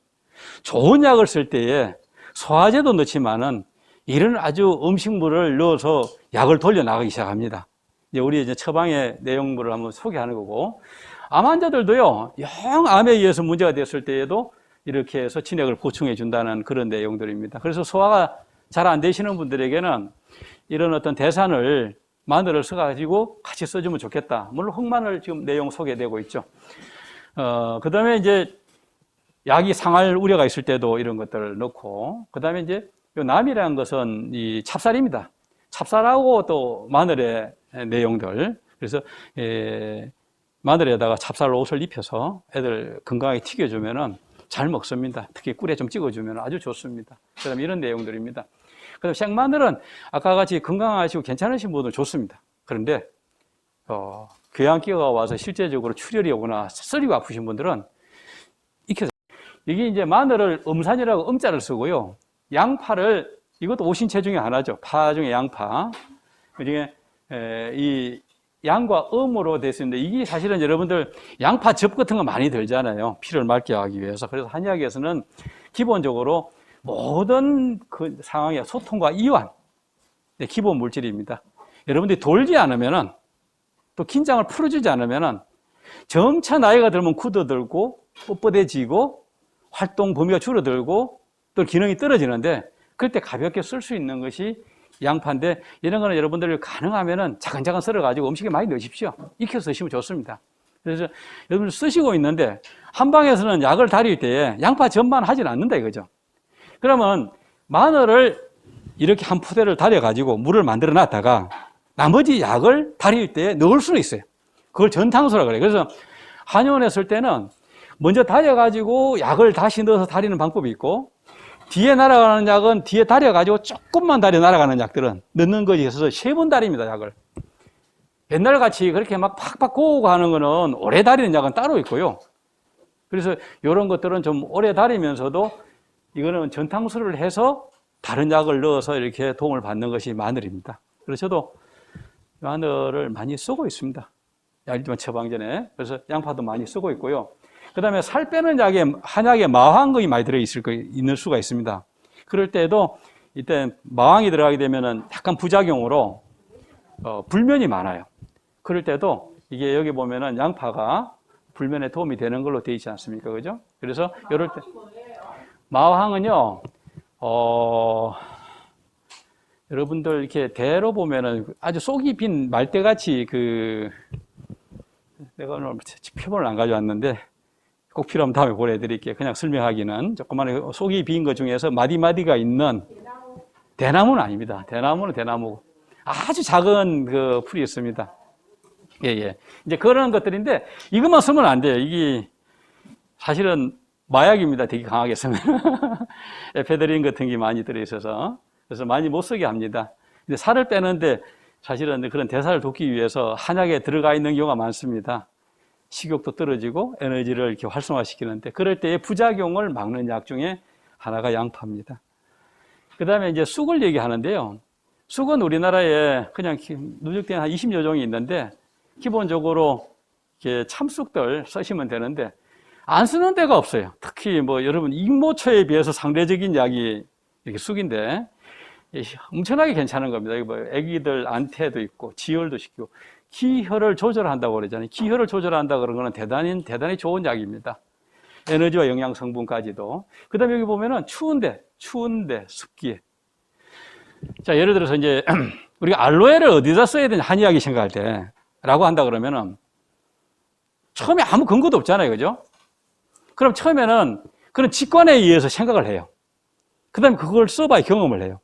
Speaker 2: 좋은 약을 쓸 때에 소화제도 넣지만은 이런 아주 음식물을 넣어서 약을 돌려나가기 시작합니다. 이제 우리 이제 처방의 내용물을 한번 소개하는 거고, 암 환자들도요, 영 암에 의해서 문제가 됐을 때에도 이렇게 해서 진액을 보충해 준다는 그런 내용들입니다. 그래서 소화가 잘 안 되시는 분들에게는 이런 어떤 대산을 마늘을 써가지고 같이 써주면 좋겠다. 물론 흑마늘 지금 내용 소개되고 있죠. 그 다음에 이제 약이 상할 우려가 있을 때도 이런 것들을 넣고, 그 다음에 이제 요 남이라는 것은 이 찹쌀입니다. 찹쌀하고 또 마늘의 내용들. 그래서 마늘에다가 찹쌀 옷을 입혀서 애들 건강하게 튀겨주면은 잘 먹습니다. 특히 꿀에 좀 찍어주면 아주 좋습니다. 그 다음에 이런 내용들입니다. 그 다음에 생마늘은 아까 같이 건강하시고 괜찮으신 분들 좋습니다. 그런데 교양기가 와서 실제적으로 출혈이 오거나 쓰리고 아프신 분들은 익혀서 이게 이제 마늘을 음산이라고 음자를 쓰고요. 양파를 이것도 오신채 중에 하나죠. 파 중에 양파. 그중에 이 양과 음으로 되어 있는데 이게 사실은 여러분들 양파즙 같은 거 많이 들잖아요. 피를 맑게 하기 위해서. 그래서 한의학에서는 기본적으로 모든 그 상황의 소통과 이완 기본 물질입니다. 여러분들이 돌지 않으면은 또 긴장을 풀어주지 않으면은 점차 나이가 들면 굳어들고 뻣뻣해지고 활동 범위가 줄어들고 또 기능이 떨어지는데 그럴 때 가볍게 쓸 수 있는 것이 양파인데 이런 거는 여러분들 가능하면은 차근차근 썰어가지고 음식에 많이 넣으십시오. 익혀서 드시면 좋습니다. 그래서 여러분들 쓰시고 있는데 한방에서는 약을 다릴 때에 양파 전만 하진 않는다 이거죠. 그러면 마늘을 이렇게 한 포대를 다려가지고 물을 만들어 놨다가 나머지 약을 다릴 때 넣을 수는 있어요. 그걸 전탕수라 그래요. 그래서 한의원에 쓸 때는 먼저 다려가지고 약을 다시 넣어서 다리는 방법이 있고 뒤에 날아가는 약은 뒤에 다려가지고 조금만 다려 날아가는 약들은 넣는 것이 있어서 3번 다립니다, 약을. 옛날같이 그렇게 막 팍팍 고우고 하는 거는 오래 다리는 약은 따로 있고요. 그래서 이런 것들은 좀 오래 다니면서도 이거는 전탕수를 해서 다른 약을 넣어서 이렇게 도움을 받는 것이 마늘입니다. 그래서 저도 마늘을 많이 쓰고 있습니다. 일단 처방전에. 그래서 양파도 많이 쓰고 있고요. 그 다음에 살 빼는 약에, 한약에 마황이 많이 있을 수가 있습니다. 그럴 때에도 이때 마황이 들어가게 되면은 약간 부작용으로 불면이 많아요. 그럴 때도 이게 여기 보면은 양파가 불면에 도움이 되는 걸로 되어 있지 않습니까? 그죠? 그래서 이럴 때 마황은요, 여러분들 이렇게 대로 보면은 아주 속이 빈 말대같이 내가 오늘 표본을 안 가져왔는데 꼭 필요하면 다음에 보내드릴게요. 그냥 설명하기는 조그마한 속이 빈 것 중에서 마디마디가 있는 대나무는 아닙니다. 대나무는 대나무. 아주 작은 그 풀이 있습니다. 예. 이제 그런 것들인데 이것만 쓰면 안 돼요. 이게 사실은 마약입니다. 되게 강하게 쓰면. 에페드린 같은 게 많이 들어있어서. 그래서 많이 못 쓰게 합니다. 근데 살을 빼는데 사실은 그런 대사를 돕기 위해서 한약에 들어가 있는 경우가 많습니다. 식욕도 떨어지고 에너지를 이렇게 활성화시키는데 그럴 때의 부작용을 막는 약 중에 하나가 양파입니다. 그 다음에 이제 쑥을 얘기하는데요. 쑥은 우리나라에 그냥 누적된 한 20여 종이 있는데 기본적으로 이렇게 참쑥들 쓰시면 되는데 안 쓰는 데가 없어요. 특히 뭐 여러분 익모초에 비해서 상대적인 약이 이렇게 쑥인데 엄청나게 괜찮은 겁니다. 이거 뭐 애기들 안태도 있고 지혈도 시키고 기혈을 조절한다고 그러잖아요. 기혈을 조절한다 그런 거는 대단히 좋은 약입니다. 에너지와 영양 성분까지도. 그 다음에 여기 보면은 추운데 습기에. 자, 예를 들어서 이제 우리가 알로에를 어디다 써야 되냐 한의학이 생각할 때 라고 한다 그러면은 처음에 아무 근거도 없잖아요. 그죠? 그럼 처음에는 그런 직관에 의해서 생각을 해요. 그 다음에 그걸 써봐야 경험을 해요.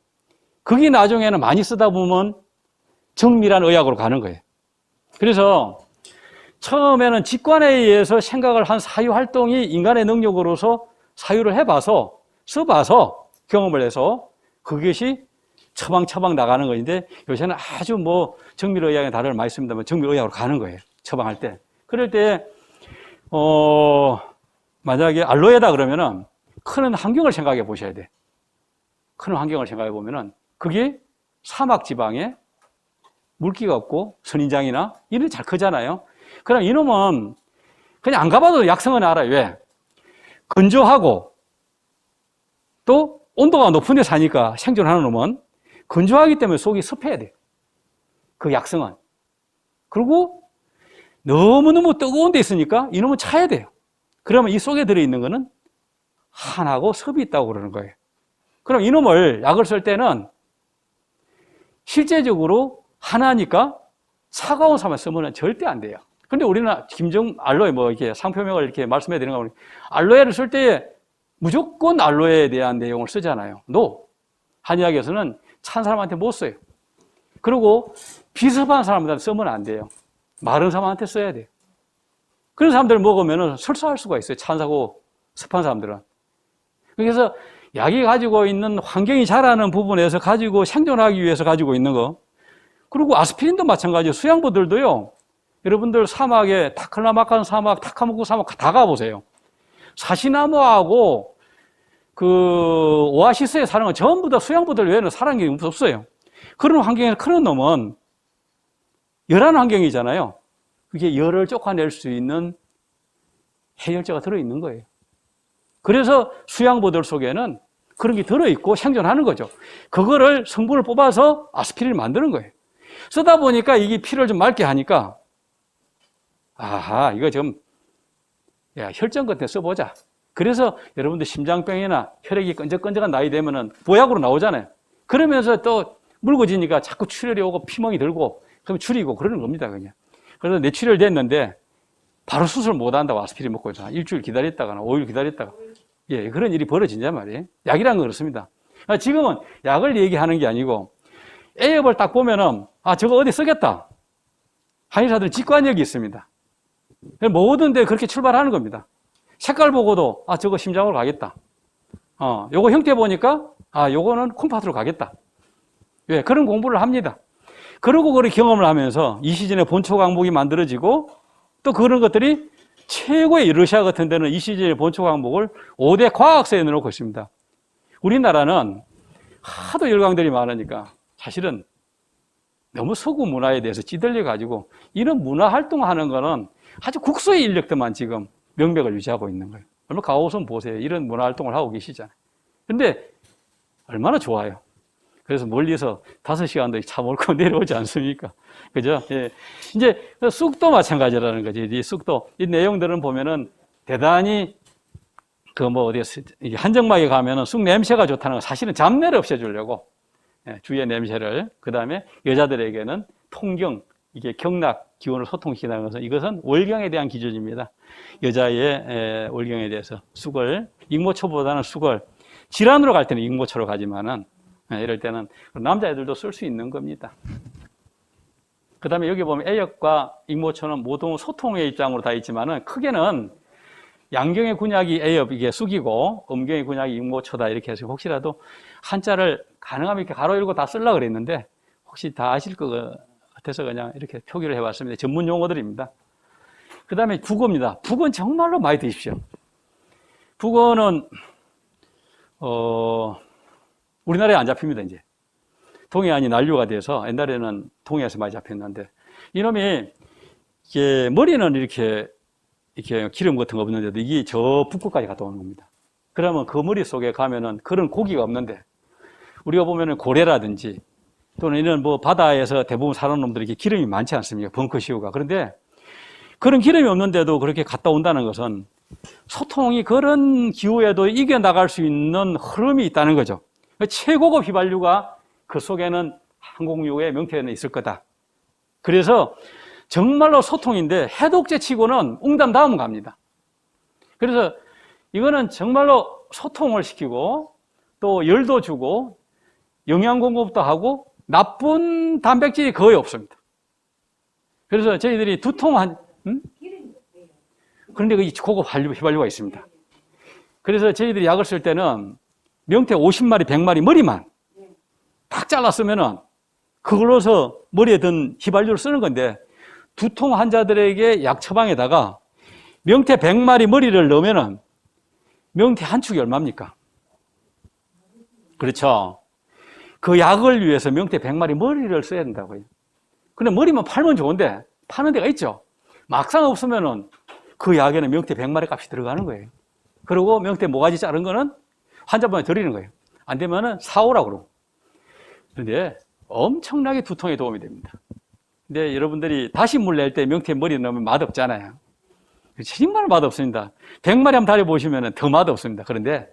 Speaker 2: 그게 나중에는 많이 쓰다 보면 정밀한 의학으로 가는 거예요. 그래서 처음에는 직관에 의해서 생각을 한 사유 활동이 인간의 능력으로서 사유를 해봐서 써봐서 경험을 해서 그것이 처방 나가는 것인데 요새는 아주 뭐 정밀의학에 다들 많이 씁니다만 정밀의학으로 가는 거예요. 처방할 때. 그럴 때 만약에 알로에다 그러면은 큰 환경을 생각해 보셔야 돼. 큰 환경을 생각해 보면은 그게 사막 지방에 물기가 없고 선인장이나 이런 잘 크잖아요. 그럼 이놈은 그냥 안 가봐도 약성은 알아요. 왜? 건조하고 또 온도가 높은 데 사니까 생존하는 놈은 건조하기 때문에 속이 습해야 돼요. 그 약성은. 그리고 너무너무 뜨거운 데 있으니까 이놈은 차야 돼요. 그러면 이 속에 들어있는 거는 한하고 섭이 있다고 그러는 거예요. 그럼 이놈을 약을 쓸 때는 실제적으로 하나니까 차가운 사만 쓰면 절대 안 돼요. 근데 우리는 알로에 뭐 이렇게 상표명을 이렇게 말씀해 드리는 거 보니 알로에를 쓸 때 무조건 알로에에 대한 내용을 쓰잖아요. 한의학에서는 찬 사람한테 못 써요. 그리고 비습한 사람한테 쓰면 안 돼요. 마른 사람한테 써야 돼요. 그런 사람들 먹으면 설사할 수가 있어요. 찬사고 습한 사람들은. 그래서 약이 가지고 있는 환경이 자라는 부분에서 가지고 생존하기 위해서 가지고 있는 거. 그리고 아스피린도 마찬가지예요. 수양부들도요. 여러분들 사막에 타클라마칸 사막, 타카무쿠 사막 다 가보세요. 사시나무하고 그 오아시스에 사는 건 전부 다 수양부들 외에는 사는 게 없어요. 그런 환경에서 크는 놈은 열한 환경이잖아요. 그게 열을 쫓아낼 수 있는 해열제가 들어있는 거예요. 그래서 수양부들 속에는 그런 게 들어있고 생존하는 거죠. 그거를 성분을 뽑아서 아스피린을 만드는 거예요. 쓰다 보니까 이게 피를 좀 맑게 하니까 이거 좀 혈전 같은 데 써보자. 그래서 여러분들 심장병이나 혈액이 끈적끈적한 나이 되면은 보약으로 나오잖아요. 그러면서 또 묽어지니까 자꾸 출혈이 오고 피멍이 들고 그럼 줄이고 그러는 겁니다, 그냥. 그래서 뇌출혈 됐는데 바로 수술 못 한다고 아스피린 먹고 있잖아. 일주일 기다렸다가 5일 기다렸다가. 그런 일이 벌어진단 말이에요. 약이란 건 그렇습니다. 지금은 약을 얘기하는 게 아니고 A업을 딱 보면은 저거 어디 쓰겠다. 한의사들은 직관력이 있습니다. 모든 데 그렇게 출발하는 겁니다. 색깔 보고도 저거 심장으로 가겠다. 요거 형태 보니까 요거는 콩팥으로 가겠다. 그런 공부를 합니다. 그러고 그런 경험을 하면서 이 시즌에 본초 강목이 만들어지고 또 그런 것들이 최고의 러시아 같은 데는 이 시즌의 본초 항목을 5대 과학서에 넣어놓고 있습니다. 우리나라는 하도 열강들이 많으니까 사실은 너무 서구 문화에 대해서 찌들려가지고 이런 문화 활동하는 거는 아주 국소의 인력들만 지금 명맥을 유지하고 있는 거예요. 얼마나 가오선 보세요. 이런 문화 활동을 하고 계시잖아요. 근데 얼마나 좋아요. 그래서 멀리서 5시간도 차 몰고 내려오지 않습니까? 그죠? 예. 이제 쑥도 마찬가지라는 거지. 이 쑥도. 이 내용들은 보면은 대단히 한정막에 가면은 쑥 냄새가 좋다는 건 사실은 잡내를 없애주려고. 예, 주위의 냄새를. 그 다음에 여자들에게는 통경, 이게 경락 기운을 소통시키는 것은 이것은 월경에 대한 기준입니다. 여자의 월경에 대해서 쑥을, 익모초보다는 쑥을, 질환으로 갈 때는 익모초로 가지만은 이럴 때는 남자애들도 쓸 수 있는 겁니다. 그 다음에 여기 보면 애역과 익모초는 모두 소통의 입장으로 다 있지만은 크게는 양경의 군약이 애엽, 이게 쑥이고 음경의 군약이 익모초다 이렇게 해서 혹시라도 한자를 가능하면 이렇게 가로 열고 다 쓰려고 그랬는데 혹시 다 아실 것 같아서 그냥 이렇게 표기를 해봤습니다. 전문 용어들입니다. 그 다음에 북어입니다. 북어는 정말로 많이 드십시오. 북어는 우리나라에 안 잡힙니다, 이제. 동해안이 난류가 돼서 옛날에는 동해에서 많이 잡혔는데 이놈이 이게 머리는 이렇게 기름 같은 거 없는데도 이게 저 북극까지 갔다 오는 겁니다. 그러면 그 머리 속에 가면은 그런 고기가 없는데 우리가 보면은 고래라든지 또는 이런 바다에서 대부분 사는 놈들이 이렇게 기름이 많지 않습니까? 벙커시우가. 그런데 그런 기름이 없는데도 그렇게 갔다 온다는 것은 소통이 그런 기후에도 이겨나갈 수 있는 흐름이 있다는 거죠. 최고급 휘발유가 그 속에는 항공유의 명태에는 있을 거다. 그래서 정말로 소통인데 해독제 치고는 웅담 다음 갑니다. 그래서 이거는 정말로 소통을 시키고 또 열도 주고 영양 공급도 하고 나쁜 단백질이 거의 없습니다. 그래서 저희들이 그런데 그 고급 휘발유가 있습니다. 그래서 저희들이 약을 쓸 때는 명태 50마리, 100마리 머리만 딱 잘랐으면은 그걸로서 머리에 든 휘발유를 쓰는 건데 두통 환자들에게 약 처방에다가 명태 100마리 머리를 넣으면은 명태 한 축이 얼마입니까? 그렇죠. 그 약을 위해서 명태 100마리 머리를 써야 된다고요. 근데 머리만 팔면 좋은데 파는 데가 있죠. 막상 없으면은 그 약에는 명태 100마리 값이 들어가는 거예요. 그리고 명태 모가지 자른 거는 환자분한테 드리는 거예요. 안 되면은 사오라고 그러고. 그런데 엄청나게 두통에 도움이 됩니다. 근데 여러분들이 다시 물 낼 때 명태 머리 넣으면 맛없잖아요. 정말 맛없습니다. 100마리 한번 달여보시면 더 맛없습니다. 그런데,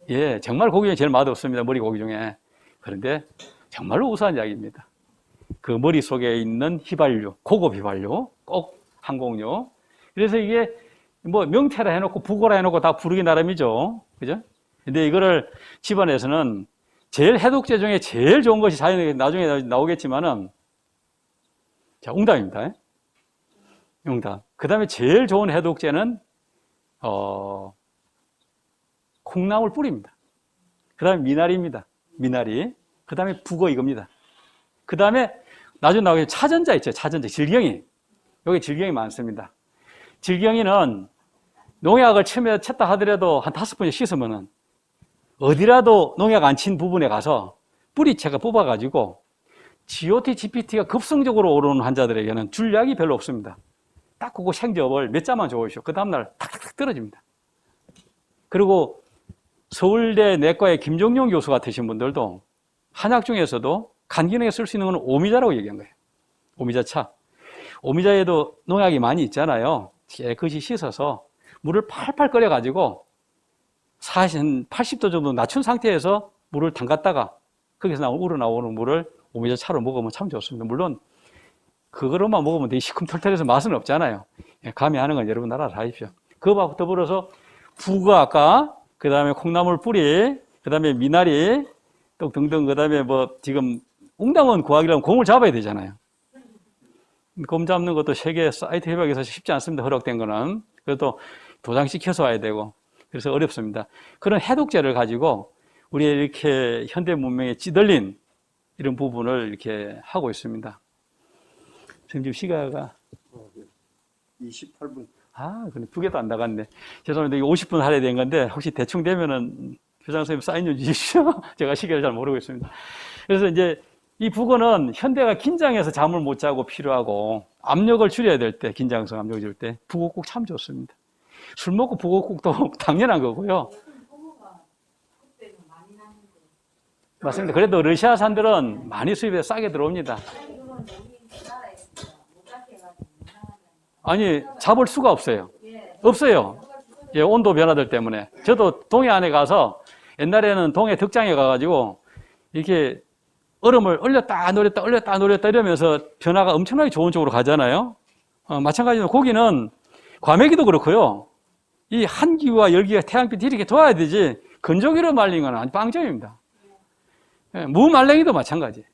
Speaker 2: 예, 정말 고기 중에 제일 맛없습니다. 머리 고기 중에. 그런데 정말로 우수한 약입니다. 그 머리 속에 있는 휘발유, 고급 휘발유, 꼭 항공유. 그래서 이게 명태라 해놓고 북어라 해놓고 다 부르기 나름이죠. 그죠? 근데 이거를 집안에서는 제일 해독제 중에 제일 좋은 것이 자연에 나중에 나오겠지만은 자, 웅담입니다. 웅담. 그 다음에 제일 좋은 해독제는 콩나물 뿌리입니다. 그 다음에 미나리입니다. 미나리. 그 다음에 북어 이겁니다. 그 다음에 나중에 나오게 차전자 있죠. 차전자. 질경이. 여기 질경이 많습니다. 질경이는 농약을 처음에 쳤다 하더라도 한 5번째 씻으면은 어디라도 농약 안 친 부분에 가서 뿌리채가 뽑아가지고 GOT, GPT가 급성적으로 오르는 환자들에게는 줄 약이 별로 없습니다. 딱 그거 생접을 몇 잔만 줘보십시오. 그 다음날 탁탁탁 떨어집니다. 그리고 서울대 내과의 김종용 교수 같으신 분들도 한약 중에서도 간 기능에 쓸 수 있는 건 오미자라고 얘기한 거예요. 오미자차. 오미자에도 농약이 많이 있잖아요. 깨끗이 씻어서 물을 팔팔 끓여가지고 80도 정도 낮춘 상태에서 물을 담갔다가 거기서 우러나오는 물을 오미자 차로 먹으면 참 좋습니다. 물론 그거로만 먹으면 되게 시큼털털해서 맛은 없잖아요. 감히 하는 건 여러분 알아서 하십시오. 그거하고 더불어서 북어 아까 그 다음에 콩나물 뿌리 그 다음에 미나리 또 등등 그 다음에 지금 웅담은 구하기라면 곰을 잡아야 되잖아요. 곰 잡는 것도 세계 사이트 협약에서 쉽지 않습니다. 허락된 거는. 그래도 도장시켜서 와야 되고 그래서 어렵습니다. 그런 해독제를 가지고 우리 이렇게 현대 문명에 찌들린 이런 부분을 이렇게 하고 있습니다. 지금 시가가
Speaker 3: 28분.
Speaker 2: 근데 2개도 안 나갔네. 죄송합니다. 이거 50분 하려 된 건데, 혹시 대충 되면은, 교장 선생님 사인 좀 주십시오. 제가 시계를 잘 모르고 있습니다. 그래서 이제, 이 북어는 현대가 긴장해서 잠을 못 자고 필요하고, 압력을 줄여야 될 때, 긴장성 압력을 줄일 때, 북어국 참 좋습니다. 술 먹고 북어국도 당연한 거고요. 맞습니다. 그래도 러시아산들은 많이 수입해서 싸게 들어옵니다. 아니, 잡을 수가 없어요. 없어요. 예, 온도 변화들 때문에. 저도 동해 안에 가서 옛날에는 동해 덕장에 가가지고 이렇게 얼음을 얼렸다 노렸다 얼렸다 노렸다 이러면서 변화가 엄청나게 좋은 쪽으로 가잖아요. 마찬가지로 고기는 과메기도 그렇고요. 이 한기와 열기가 태양빛이 이렇게 도와야 되지 건조기로 말린 건 빵점입니다. 예, 무말랭이도 마찬가지.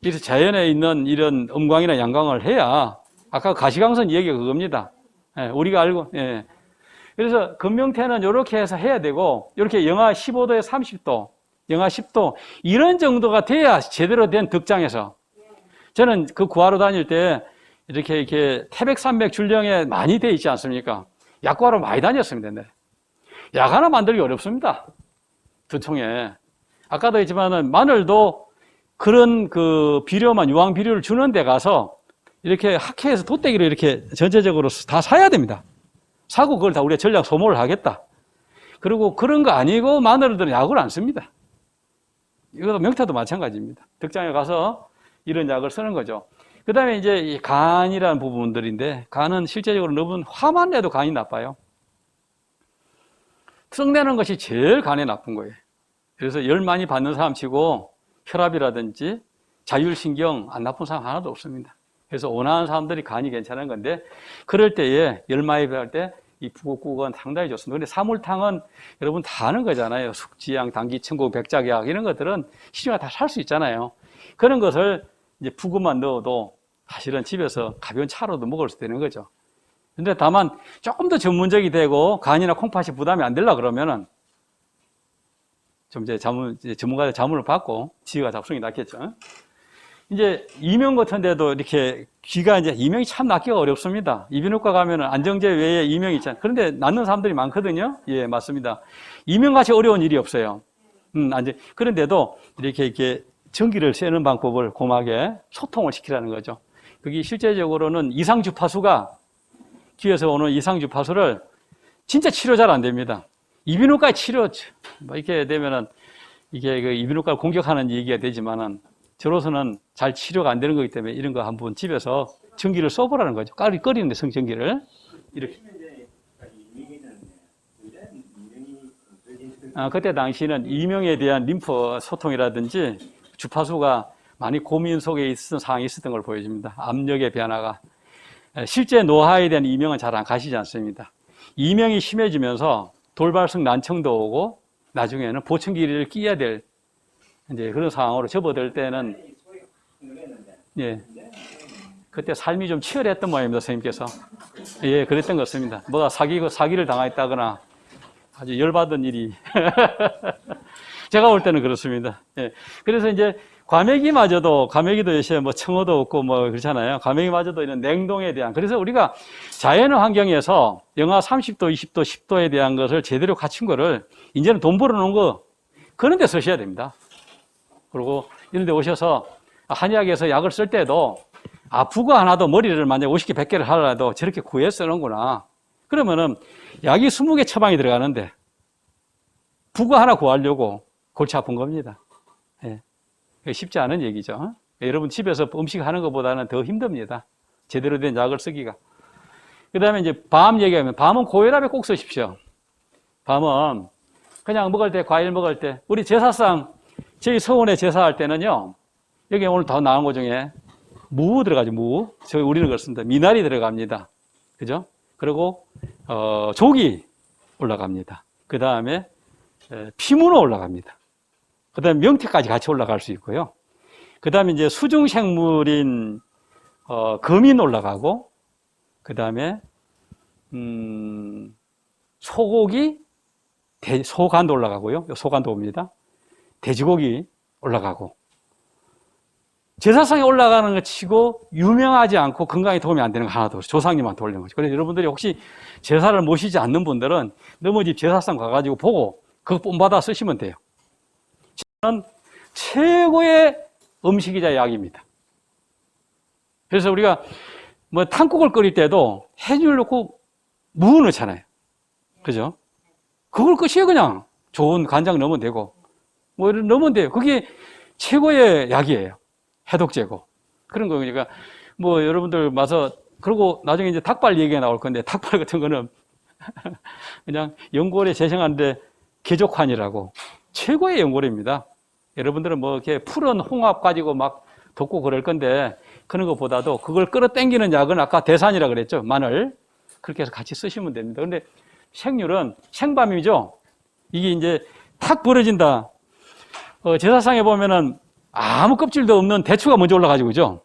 Speaker 2: 그래서 자연에 있는 이런 음광이나 양광을 해야 아까 가시광선 얘기가 그겁니다. 예, 우리가 알고, 예. 그래서 금명태는 이렇게 해서 해야 되고, 이렇게 영하 15도에 30도, 영하 10도, 이런 정도가 돼야 제대로 된 덕장에서. 저는 그 구하러 다닐 때, 이렇게 태백산맥 줄령에 많이 돼 있지 않습니까? 약 구하러 많이 다녔습니다, 옛날에. 약 하나 만들기 어렵습니다. 두통에. 아까도 했지만은, 마늘도 그런 그 비료만, 유황 비료를 주는 데 가서, 이렇게 학회에서 돗대기를 이렇게 전체적으로 다 사야 됩니다. 사고 그걸 다 우리가 전략 소모를 하겠다. 그리고 그런 거 아니고 마늘들은 약을 안 씁니다. 이것도 명태도 마찬가지입니다. 덕장에 가서 이런 약을 쓰는 거죠. 그 다음에 이제 이 간이라는 부분들인데, 간은 실제적으로 넣으면 화만 내도 간이 나빠요. 썩내는 것이 제일 간에 나쁜 거예요. 그래서 열 많이 받는 사람 치고 혈압이라든지 자율신경 안 나쁜 사람 하나도 없습니다. 그래서 온화한 사람들이 간이 괜찮은 건데, 그럴 때에 열 많이 받을 때 이 북어국은 상당히 좋습니다. 근데 사물탕은 여러분 다 아는 거잖아요. 숙지향, 당귀천국, 백작약 이런 것들은 시중에 다 살 수 있잖아요. 그런 것을 이제 북어만 넣어도 사실은 집에서 가벼운 차로도 먹을 수 있는 거죠. 근데 다만 조금 더 전문적이 되고 간이나 콩팥이 부담이 안 되려 그러면은 좀 이제 전문가의 자문을 받고 지혜가 잡수이 낫겠죠. 이제 이명 같은 데도 이렇게 귀가 이제 이명이 참 낫기가 어렵습니다. 이비인후과 가면은 안정제 외에 이명이 있잖아요. 그런데 낫는 사람들이 많거든요. 예, 맞습니다. 이명같이 어려운 일이 없어요. 그런데도 이렇게 전기를 쐬는 방법을 곰하게 소통을 시키라는 거죠. 그게 실제적으로는 이상 주파수가 귀에서 오는 이상 주파수를 진짜 치료 잘 안 됩니다. 이비인후과의 치료 뭐 이렇게 되면은 이게 그 이비인후과를 공격하는 얘기가 되지만은 저로서는 잘 치료가 안 되는 거기 때문에 이런 거 한번 집에서 전기를 써보라는 거죠. 끓이는데 성전기를 이렇게. 그때 당시는 이명에 대한 림프 소통이라든지 주파수가 많이 고민 속에 있었던 상황이 있었던 걸 보여줍니다. 압력의 변화가. 실제 노화에 대한 이명은 잘 안 가시지 않습니다. 이명이 심해지면서 돌발성 난청도 오고 나중에는 보청기를 끼어야 될 이제 그런 상황으로 접어들 때는, 예. 그때 삶이 좀 치열했던 모양입니다, 선생님께서. 예, 그랬던 것 같습니다. 뭐가 사기를 당했다거나 아주 열받은 일이. 제가 볼 때는 그렇습니다. 예. 그래서 이제 과메기도 요새 뭐 청어도 없고 뭐 그렇잖아요. 과메기마저도 이런 냉동에 대한. 그래서 우리가 자연 환경에서 영하 30도, 20도, 10도에 대한 것을 제대로 갖춘 거를 이제는 돈 벌어놓은 거 그런 데 쓰셔야 됩니다. 그리고 이런 데 오셔서 한의학에서 약을 쓸 때도 북어 하나도 머리를 만약 50개, 100개를 하더라도 저렇게 구해 쓰는구나. 그러면은 약이 20개 처방이 들어가는데 북어 하나 구하려고 골치 아픈 겁니다. 예. 쉽지 않은 얘기죠. 여러분 집에서 음식 하는 것보다는 더 힘듭니다. 제대로 된 약을 쓰기가. 그 다음에 이제 밤 얘기하면 밤은 고혈압에 꼭 쓰십시오. 밤은 그냥 먹을 때, 과일 먹을 때, 우리 제사상 저희 서원에 제사할 때는요, 여기 오늘 더 나온 것 중에 무 들어가죠, 무. 우리는 그렇습니다. 미나리 들어갑니다. 그죠? 그리고, 조기 올라갑니다. 그 다음에, 피문어 올라갑니다. 그 다음에 명태까지 같이 올라갈 수 있고요. 그 다음에 이제 수중생물인, 거민 올라가고, 그 다음에, 소고기, 소간도 올라가고요. 소간도 옵니다. 돼지고기 올라가고 제사상에 올라가는 것 치고 유명하지 않고 건강에 도움이 안 되는 거 하나도 없어요. 조상님한테 올리는 거죠. 그래서 여러분들이 혹시 제사를 모시지 않는 분들은 너무 집 제사상 가가지고 보고 그거 본받아 쓰시면 돼요. 저는 최고의 음식이자 약입니다. 그래서 우리가 뭐 탕국을 끓일 때도 해물 넣고 무 넣잖아요. 그죠? 그걸 끝이에요, 그냥. 좋은 간장 넣으면 되고. 뭐 이런 넣으면 돼요. 그게 최고의 약이에요. 해독제고. 그런 거, 그러니까, 뭐, 여러분들 와서, 그리고 나중에 이제 닭발 얘기가 나올 건데, 닭발 같은 거는 그냥 연골에 재생하는데 개족환이라고 최고의 연골입니다. 여러분들은 뭐 이렇게 푸른 홍합 가지고 막 덮고 그럴 건데, 그런 것보다도 그걸 끌어당기는 약은 아까 대산이라 그랬죠. 마늘. 그렇게 해서 같이 쓰시면 됩니다. 근데 생률은 생밤이죠. 이게 이제 탁 벌어진다. 제사상에 보면은 아무 껍질도 없는 대추가 먼저 올라가지고, 그죠?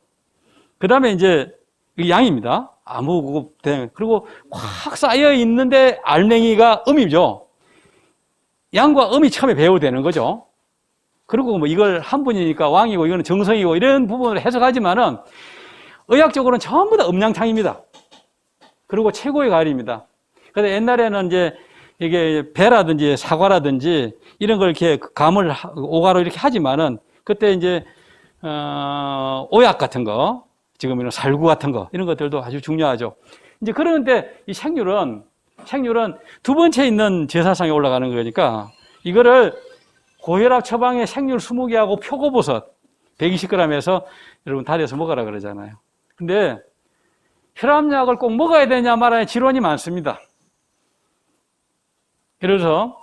Speaker 2: 그 다음에 이제 양입니다. 아무, 그리고 꽉 쌓여 있는데 알맹이가 음이죠. 양과 음이 처음에 배우되는 거죠. 그리고 뭐 이걸 한 분이니까 왕이고 이거는 정성이고 이런 부분을 해석하지만은 의학적으로는 전부 다 음양탕입니다. 그리고 최고의 과일입니다. 그래서 옛날에는 이제 이게 배라든지 사과라든지 이런 걸 이렇게 감을 오가로 이렇게 하지만은 그때 이제 오약 같은 거, 지금 이런 살구 같은 거 이런 것들도 아주 중요하죠. 이제 그러는데 이 생률은 두 번째 있는 제사상에 올라가는 거니까 이거를 고혈압 처방에 생률 20개하고 표고버섯 120g에서 여러분 달여서 먹으라 그러잖아요. 근데 혈압약을 꼭 먹어야 되냐 말아야 지론이 많습니다. 그래서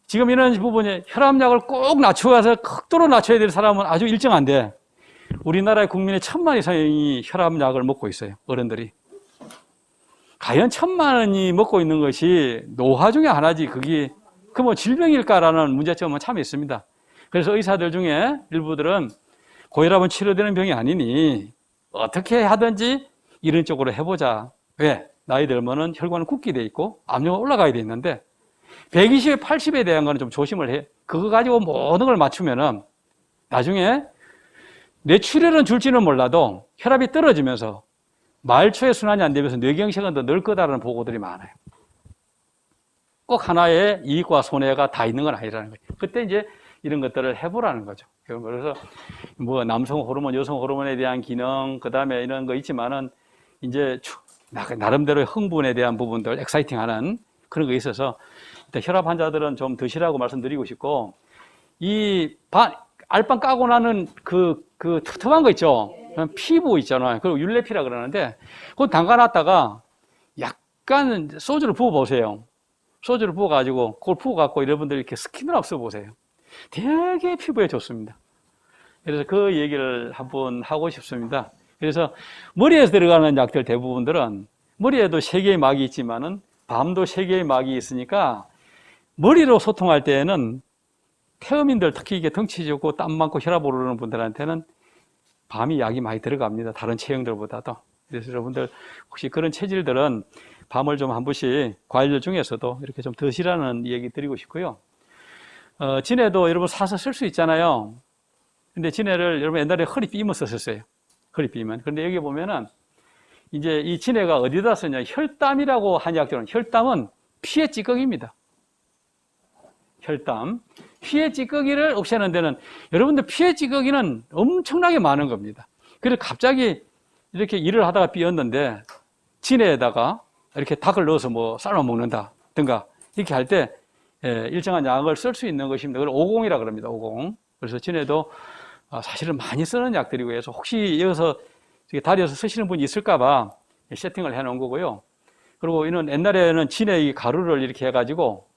Speaker 2: 지금 이런 부분에 혈압약을 꼭 낮춰서 극도로 낮춰야 될 사람은 아주 일정한데 우리나라의 국민의 1000만 이상이 혈압약을 먹고 있어요. 어른들이. 과연 1000만이 먹고 있는 것이 노화 중에 하나지 그게 그 뭐 질병일까라는 문제점은 참 있습니다. 그래서 의사들 중에 일부들은 고혈압은 치료되는 병이 아니니 어떻게 하든지 이런 쪽으로 해보자. 왜? 나이 들면은 혈관은 굳게 돼 있고 압력은 올라가야 돼 있는데 120에 80에 대한 거는 좀 조심을 해. 그거 가지고 모든 걸 맞추면은 나중에 뇌출혈은 줄지는 몰라도 혈압이 떨어지면서 말초의 순환이 안 되면서 뇌경색은 더 늘 거다라는 보고들이 많아요. 꼭 하나의 이익과 손해가 다 있는 건 아니라는 거죠. 그때 이제 이런 것들을 해보라는 거죠. 그래서 뭐 남성 호르몬, 여성 호르몬에 대한 기능, 그 다음에 이런 거 있지만은 이제 나름대로 흥분에 대한 부분들, 엑사이팅하는 그런 거 있어서 일단 혈압 환자들은 좀 드시라고 말씀드리고 싶고 알빵 까고 나는 그 텁텁한 거 있죠. 피부 있잖아요. 그리고 율레피라 그러는데 그거 담가놨다가 약간 소주를 부어보세요. 소주를 부어가지고 그걸 부어갖고 여러분들 이렇게 스킨을 써보세요. 되게 피부에 좋습니다. 그래서 그 얘기를 한번 하고 싶습니다. 그래서 머리에서 들어가는 약들 대부분들은 머리에도 3개의 막이 있지만은 밤도 3개의 막이 있으니까 머리로 소통할 때에는 태음인들 특히 이게 덩치 좋고 땀 많고 혈압 오르는 분들한테는 밤이 약이 많이 들어갑니다. 다른 체형들보다도. 그래서 여러분들 혹시 그런 체질들은 밤을 좀 한 번씩 과일들 중에서도 이렇게 좀 드시라는 얘기 드리고 싶고요. 진해도 여러분 사서 쓸 수 있잖아요. 근데 진해를 여러분 옛날에 허리 삐면 썼었어요. 허리 삐면. 그런데 여기 보면은 이제 이 진해가 어디다 쓰냐. 혈담이라고 한 약들은 혈담은 피의 찌꺼기입니다. 혈담. 피의 찌꺼기를 없애는 데는 여러분들 피의 찌꺼기는 엄청나게 많은 겁니다. 그래서 갑자기 이렇게 일을 하다가 삐었는데 진해에다가 이렇게 닭을 넣어서 뭐 삶아 먹는다든가 이렇게 할 때 일정한 약을 쓸 수 있는 것입니다. 그걸 오공이라 그럽니다. 오공. 그래서 진해도 사실은 많이 쓰는 약들이고 해서 혹시 여기서 다리에서 쓰시는 분이 있을까봐 세팅을 해놓은 거고요. 그리고 이는 옛날에는 진해 가루를 이렇게 해가지고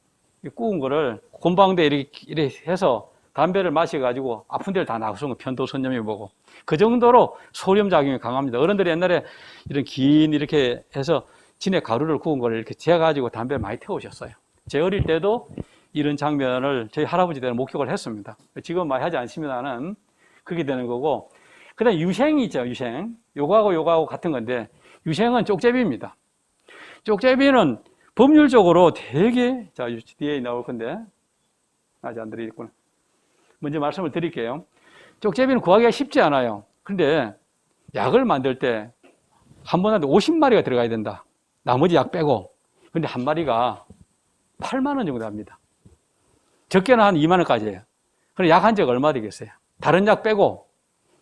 Speaker 2: 구운 거를 곰방대 이렇게 해서 담배를 마셔가지고 아픈 데를 다 나가서 편도선염이 뭐고 그 정도로 소염작용이 강합니다. 어른들이 옛날에 이런 긴 이렇게 해서 진해 가루를 구운 걸 이렇게 재가지고 담배 많이 태우셨어요. 제 어릴 때도 이런 장면을 저희 할아버지 때는 목격을 했습니다. 지금 많이 하지 않으시면은 그게 되는 거고. 그 다음에 유생이 있죠, 유생. 요거하고 같은 건데, 유생은 쪽제비입니다. 쪽제비는 법률적으로 되게, 자, 뒤에 나올 건데, 아직 안 드리겠구나. 먼저 말씀을 드릴게요. 쪽제비는 구하기가 쉽지 않아요. 그런데 약을 만들 때 한 번에 50마리가 들어가야 된다. 나머지 약 빼고. 근데 한 마리가 8만 원 정도 합니다. 적게는 한 2만 원까지예요. 그럼 약 한 적 얼마 되겠어요? 다른 약 빼고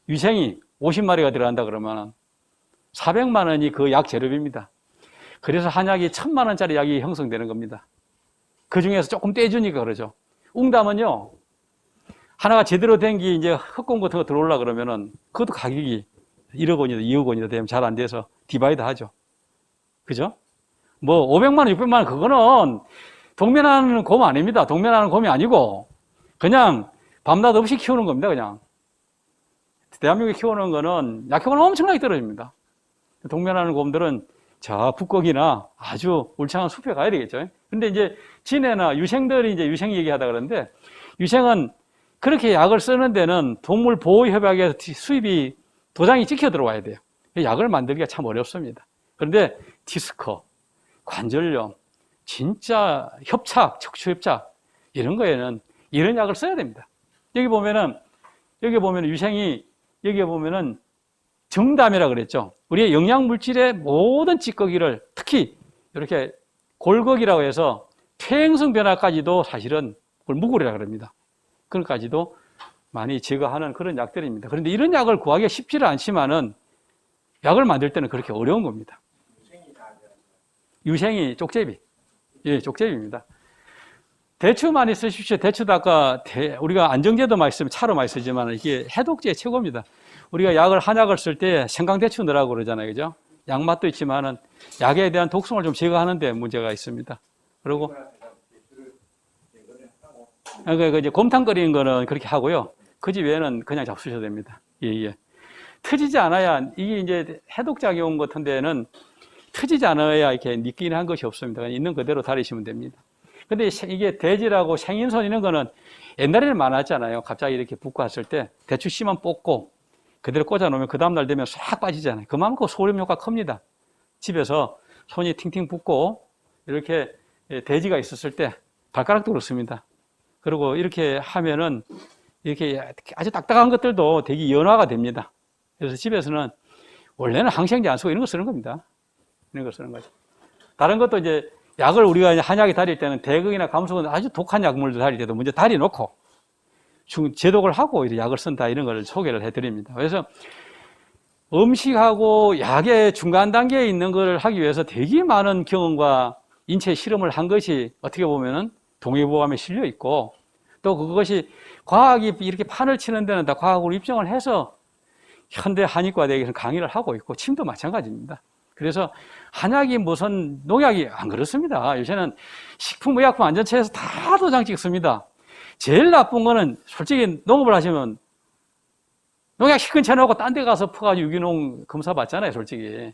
Speaker 2: 유생이 50마리가 들어간다 그러면 400만 원이 그 약 재료비입니다. 그래서 한약이 1000만 원짜리 약이 형성되는 겁니다. 그 중에서 조금 떼주니까 그러죠. 웅담은요, 하나가 제대로 된 게 이제 흑공 같은 거 들어오려 그러면은 그것도 가격이 1억 원이다, 2억 원이다 되면 잘 안 돼서 디바이드 하죠. 그죠? 뭐 500만 원, 600만 원 그거는 동면하는 곰 아닙니다. 동면하는 곰이 아니고 그냥 밤낮 없이 키우는 겁니다. 그냥 대한민국에 키우는 거는 약효가 엄청나게 떨어집니다. 동면하는 곰들은 저 북극이나 아주 울창한 숲에 가야 되겠죠. 근데 이제 진해나 유생들이 이제 유생 얘기하다 그러는데, 유생은 그렇게 약을 쓰는 데는 동물 보호 협약에서 수입이 도장이 찍혀 들어와야 돼요. 약을 만들기가 참 어렵습니다. 그런데 디스크, 관절염, 진짜 협착, 척추 협착 이런 거에는 이런 약을 써야 됩니다. 여기 보면은 유생이 여기 보면은 정담이라 그랬죠. 우리의 영양 물질의 모든 찌꺼기를, 특히 이렇게 골격이라고 해서 퇴행성 변화까지도 사실은 그걸 무골이라 그럽니다. 그것까지도 많이 제거하는 그런 약들입니다. 그런데 이런 약을 구하기가 쉽지는 않지만은 약을 만들 때는 그렇게 어려운 겁니다. 유생이 쪽제비. 예, 쪽제비입니다. 대추 많이 쓰십시오. 대추도 아까 우리가 안정제도 많이 쓰면 차로 많이 쓰지만 이게 해독제 최고입니다. 우리가 한약을 쓸 때 생강대추 넣으라고 그러잖아요. 그죠? 약맛도 있지만은 약에 대한 독성을 좀 제거하는 데 문제가 있습니다. 그리고 이제 곰탕 끓이는 거는 그렇게 하고요. 그 집 외에는 그냥 잡수셔도 됩니다. 예, 예. 터지지 않아야, 이게 이제 해독작용 같은 데는 터지지 않아야 이렇게 느끼는 것이 없습니다. 그냥 있는 그대로 다리시면 됩니다. 근데 이게 돼지라고 생인손 이런 거는 옛날에는 많았잖아요. 갑자기 이렇게 붓고 왔을 때 대추 씨만 뽑고 그대로 꽂아 놓으면 그 다음날 되면 싹 빠지잖아요. 그만큼 소림 효과가 큽니다. 집에서 손이 팅팅 붓고 이렇게 돼지가 있었을 때 발가락도 그렇습니다. 그리고 이렇게 하면은 이렇게 아주 딱딱한 것들도 되게 연화가 됩니다. 그래서 집에서는 원래는 항생제 안 쓰고 이런 거 쓰는 겁니다. 이런 거 쓰는 거죠. 다른 것도 이제 약을 우리가 한약에 다릴 때는 대극이나 감수는 아주 독한 약물들 다릴 때도 먼저 다리 놓고 제독을 하고 이렇게 약을 쓴다 이런 걸 소개를 해드립니다. 그래서 음식하고 약의 중간 단계에 있는 걸 하기 위해서 되게 많은 경험과 인체 실험을 한 것이 어떻게 보면은 동의보감에 실려 있고, 또 그것이 과학이 이렇게 판을 치는 데는 다 과학으로 입증을 해서 현대 한의과대에서 강의를 하고 있고, 침도 마찬가지입니다. 그래서 한약이 무슨 농약이 안 그렇습니다. 요새는 식품의약품 안전처에서 다 도장 찍습니다. 제일 나쁜 거는 솔직히 농업을 하시면 농약 시큰채 놓고 딴 데 가서 퍼가지고 유기농 검사 받잖아요, 솔직히.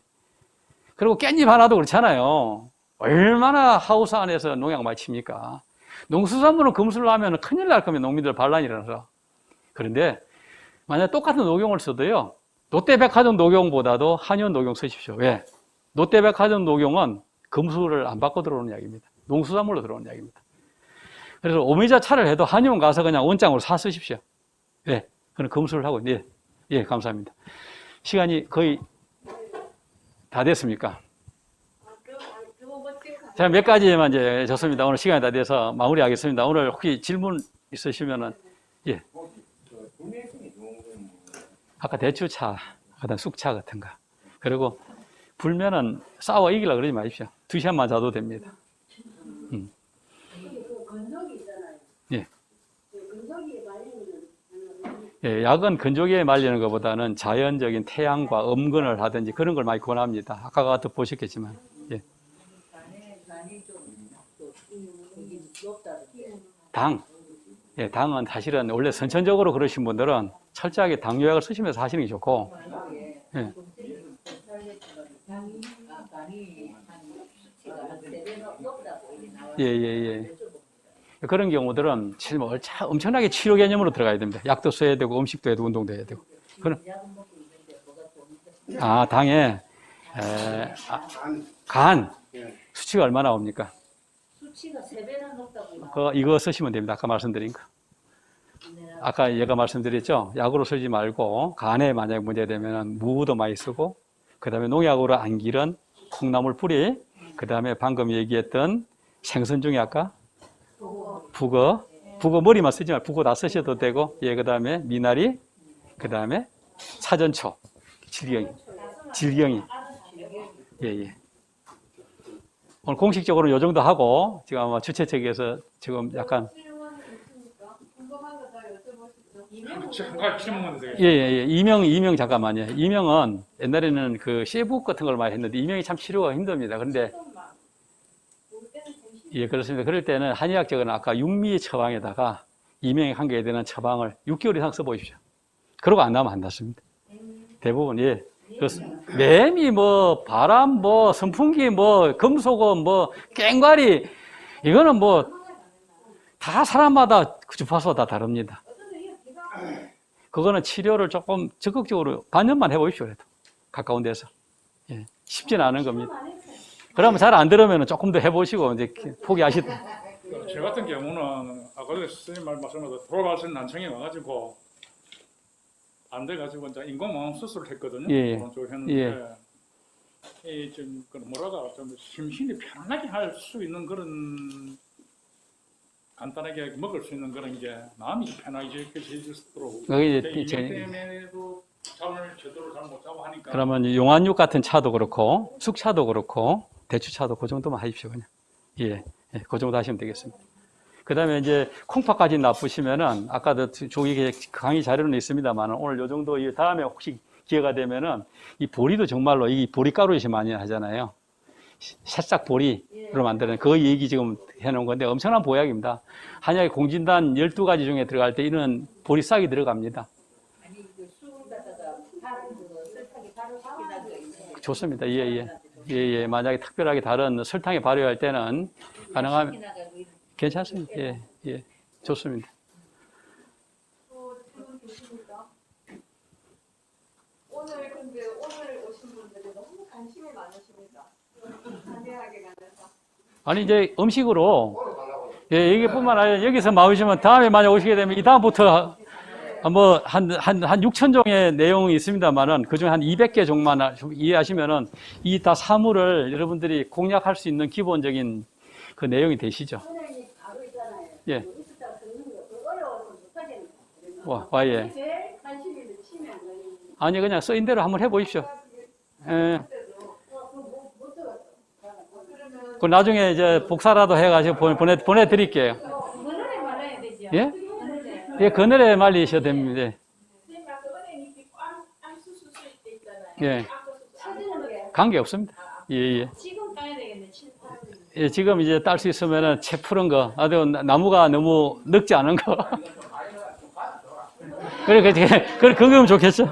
Speaker 2: 그리고 깻잎 하나도 그렇잖아요. 얼마나 하우스 안에서 농약 많이 칩니까? 농수산물은 검수를 하면 큰일 날 거면 농민들 반란이 일어나서. 그런데 만약 똑같은 녹용을 써도요, 롯데백화점 녹용보다도 한의원 녹용 쓰십시오. 왜? 롯데백화점 녹용은 검수를 안 받고 들어오는 약입니다. 농수산물로 들어오는 약입니다. 그래서 오미자 차를 해도 한의원 가서 그냥 원장으로 사 쓰십시오. 왜? 그런 검수를 하고. 예, 예, 감사합니다. 시간이 거의 다 됐습니까? 자, 몇 가지만 이제 좋습니다. 오늘 시간이 다 돼서 마무리하겠습니다. 오늘 혹시 질문 있으시면은, 예. 아까 대추차, 그다음 쑥차 같은 거. 그리고 불면은 싸워 이기려고 그러지 마십시오. 2시간만 자도 됩니다.
Speaker 3: 건조기 있잖아요.
Speaker 2: 예.
Speaker 3: 건조기에 말리는
Speaker 2: 예, 약은 건조기에 말리는 것보다는 자연적인 태양과 음근을 하든지 그런 걸 많이 권합니다. 아까 보셨겠지만. 예. 당. 예, 당은 사실은 원래 선천적으로 그러신 분들은 철저하게 당뇨약을 쓰시면서 하시는 게 좋고. 예. 예, 예, 예. 그런 경우들은 엄청나게 치료 개념으로 들어가야 됩니다. 약도 써야 되고, 음식도 해야 되고, 운동도 해야 되고. 당에, 간. 수치가 얼마나 나옵니까?
Speaker 3: 수치가 3배나 높다고.
Speaker 2: 이거 쓰시면 됩니다. 아까 말씀드린 거. 아까 얘가 말씀드렸죠. 약으로 쓰지 말고 간에 만약에 문제되면 무도 많이 쓰고 그 다음에 농약으로 안 기른 콩나물 뿌리 그 다음에 방금 얘기했던 생선 중에 아까 북어 머리만 쓰지 말고 북어 다 쓰셔도 되고 예, 그 다음에 미나리 그 다음에 사전초 질경이 예. 오늘 공식적으로 요 정도 하고 지금 아마 주최 측에서 지금 약간 이명 잠깐만요. 이명은 옛날에는 그 쉐북 같은 걸 많이 했는데 이명이 참 치료가 힘듭니다. 그런데 예, 그렇습니다. 그럴 때는 한의학적으로는 아까 육미 처방에다가 이명이 한 개에 되는 처방을 6개월 이상 써보십시오. 그러고 안 나면 안 낫습니다. 대부분 예. 매미 뭐 바람 뭐 선풍기 뭐 금속어 뭐 깽과리 이거는 뭐 다 사람마다 주파수가 다 다릅니다. 그거는 치료를 조금 적극적으로 반년만 해보십시오. 그래도 가까운 데서 예, 쉽지는 않은 겁니다. 그러면 잘 안 들으면 조금 더 해보시고 이제 포기하시다.
Speaker 4: 저 같은 경우는 아까 선생님 말씀하신 돌아가신 난청이 와가지고 안 돼가지고 이제 인공망 수술을 했거든요.
Speaker 2: 예.
Speaker 4: 오른쪽 했는데 좀 뭐랄까 좀 심신이 편안하게 할 수 있는 그런 간단하게 먹을 수 있는 그런 게 마음이 편하게 해줄 수 있도록.
Speaker 2: 그게
Speaker 4: 이것 때문에도 잠을 제대로 잘 못 자고 하니까.
Speaker 2: 그러면 용안육 같은 차도 그렇고 숙차도 그렇고 대추차도 그 정도만 하십시오 그냥. 예, 그 정도 하시면 되겠습니다. 그 다음에 이제 콩팥까지 나쁘시면은 아까도 조기 강의 자료는 있습니다만 오늘 요 정도 이 다음에 혹시 기회가 되면은 이 보리도 정말로 이 보리가루 이시 많이 하잖아요. 새싹 보리로 만드는 그 얘기 지금 해놓은 건데 엄청난 보약입니다. 한약의 공진단 12가지 중에 들어갈 때 이런 보리싹이 들어갑니다. 좋습니다. 예. 만약에 특별하게 다른 설탕에 발효할 때는 가능하면 괜찮습니다. 예. 좋습니다.
Speaker 1: 오늘 오신 분들이 너무 관심이 많으십니다. 한의학에 관해서.
Speaker 2: 아니 이제 음식으로 예, 여기뿐만 아니라 여기서 나오시면 다음에 만약 오시게 되면 이 다음부터 뭐 한 6,000종의 내용이 있습니다만은 그중에 한 200개 종만 이해하시면은 이 다 사물을 여러분들이 공략할 수 있는 기본적인 그 내용이 되시죠.
Speaker 3: 선생님 바로 있잖아요.
Speaker 2: 예.
Speaker 3: 여기서 듣는 거 그거 어려워서 못하겠네.
Speaker 2: 예.
Speaker 3: 제일 관심이 있는 치매 안 걸리는.
Speaker 2: 아니 그냥 써인 대로 한번 해보십시오. 예. 그 나중에 이제 복사라도 해가지고 보내드릴게요.
Speaker 3: 그늘에 말아야 되죠.
Speaker 2: 예? 예, 그늘에 말리셔도 됩니다.
Speaker 3: 선생님 아까 은행 이렇게 안 수술 때 있잖아요.
Speaker 2: 예.
Speaker 3: 사진으로 해.
Speaker 2: 관계 없습니다. 예.
Speaker 3: 지금 따야 되겠네. 7, 8.
Speaker 2: 예, 지금 이제 딸 수 있으면은 채 푸른 거, 아주 나무가 너무 늙지 않은 거. 그래, 그거면 좋겠죠.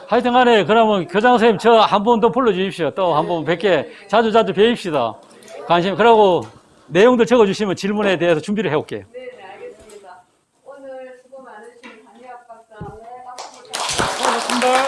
Speaker 2: 하여튼 간에, 그러면 교장 선생님 저 한 번 더 불러주십시오. 또 한 번 뵙게 자주 뵈입시다. 관심, 그러고 내용들 적어주시면 질문에 대해서 준비를 해올게요.
Speaker 1: 네, 알겠습니다. 오늘 수고 많으신 한의학 박사. 네, 박수.
Speaker 4: 고맙습니다.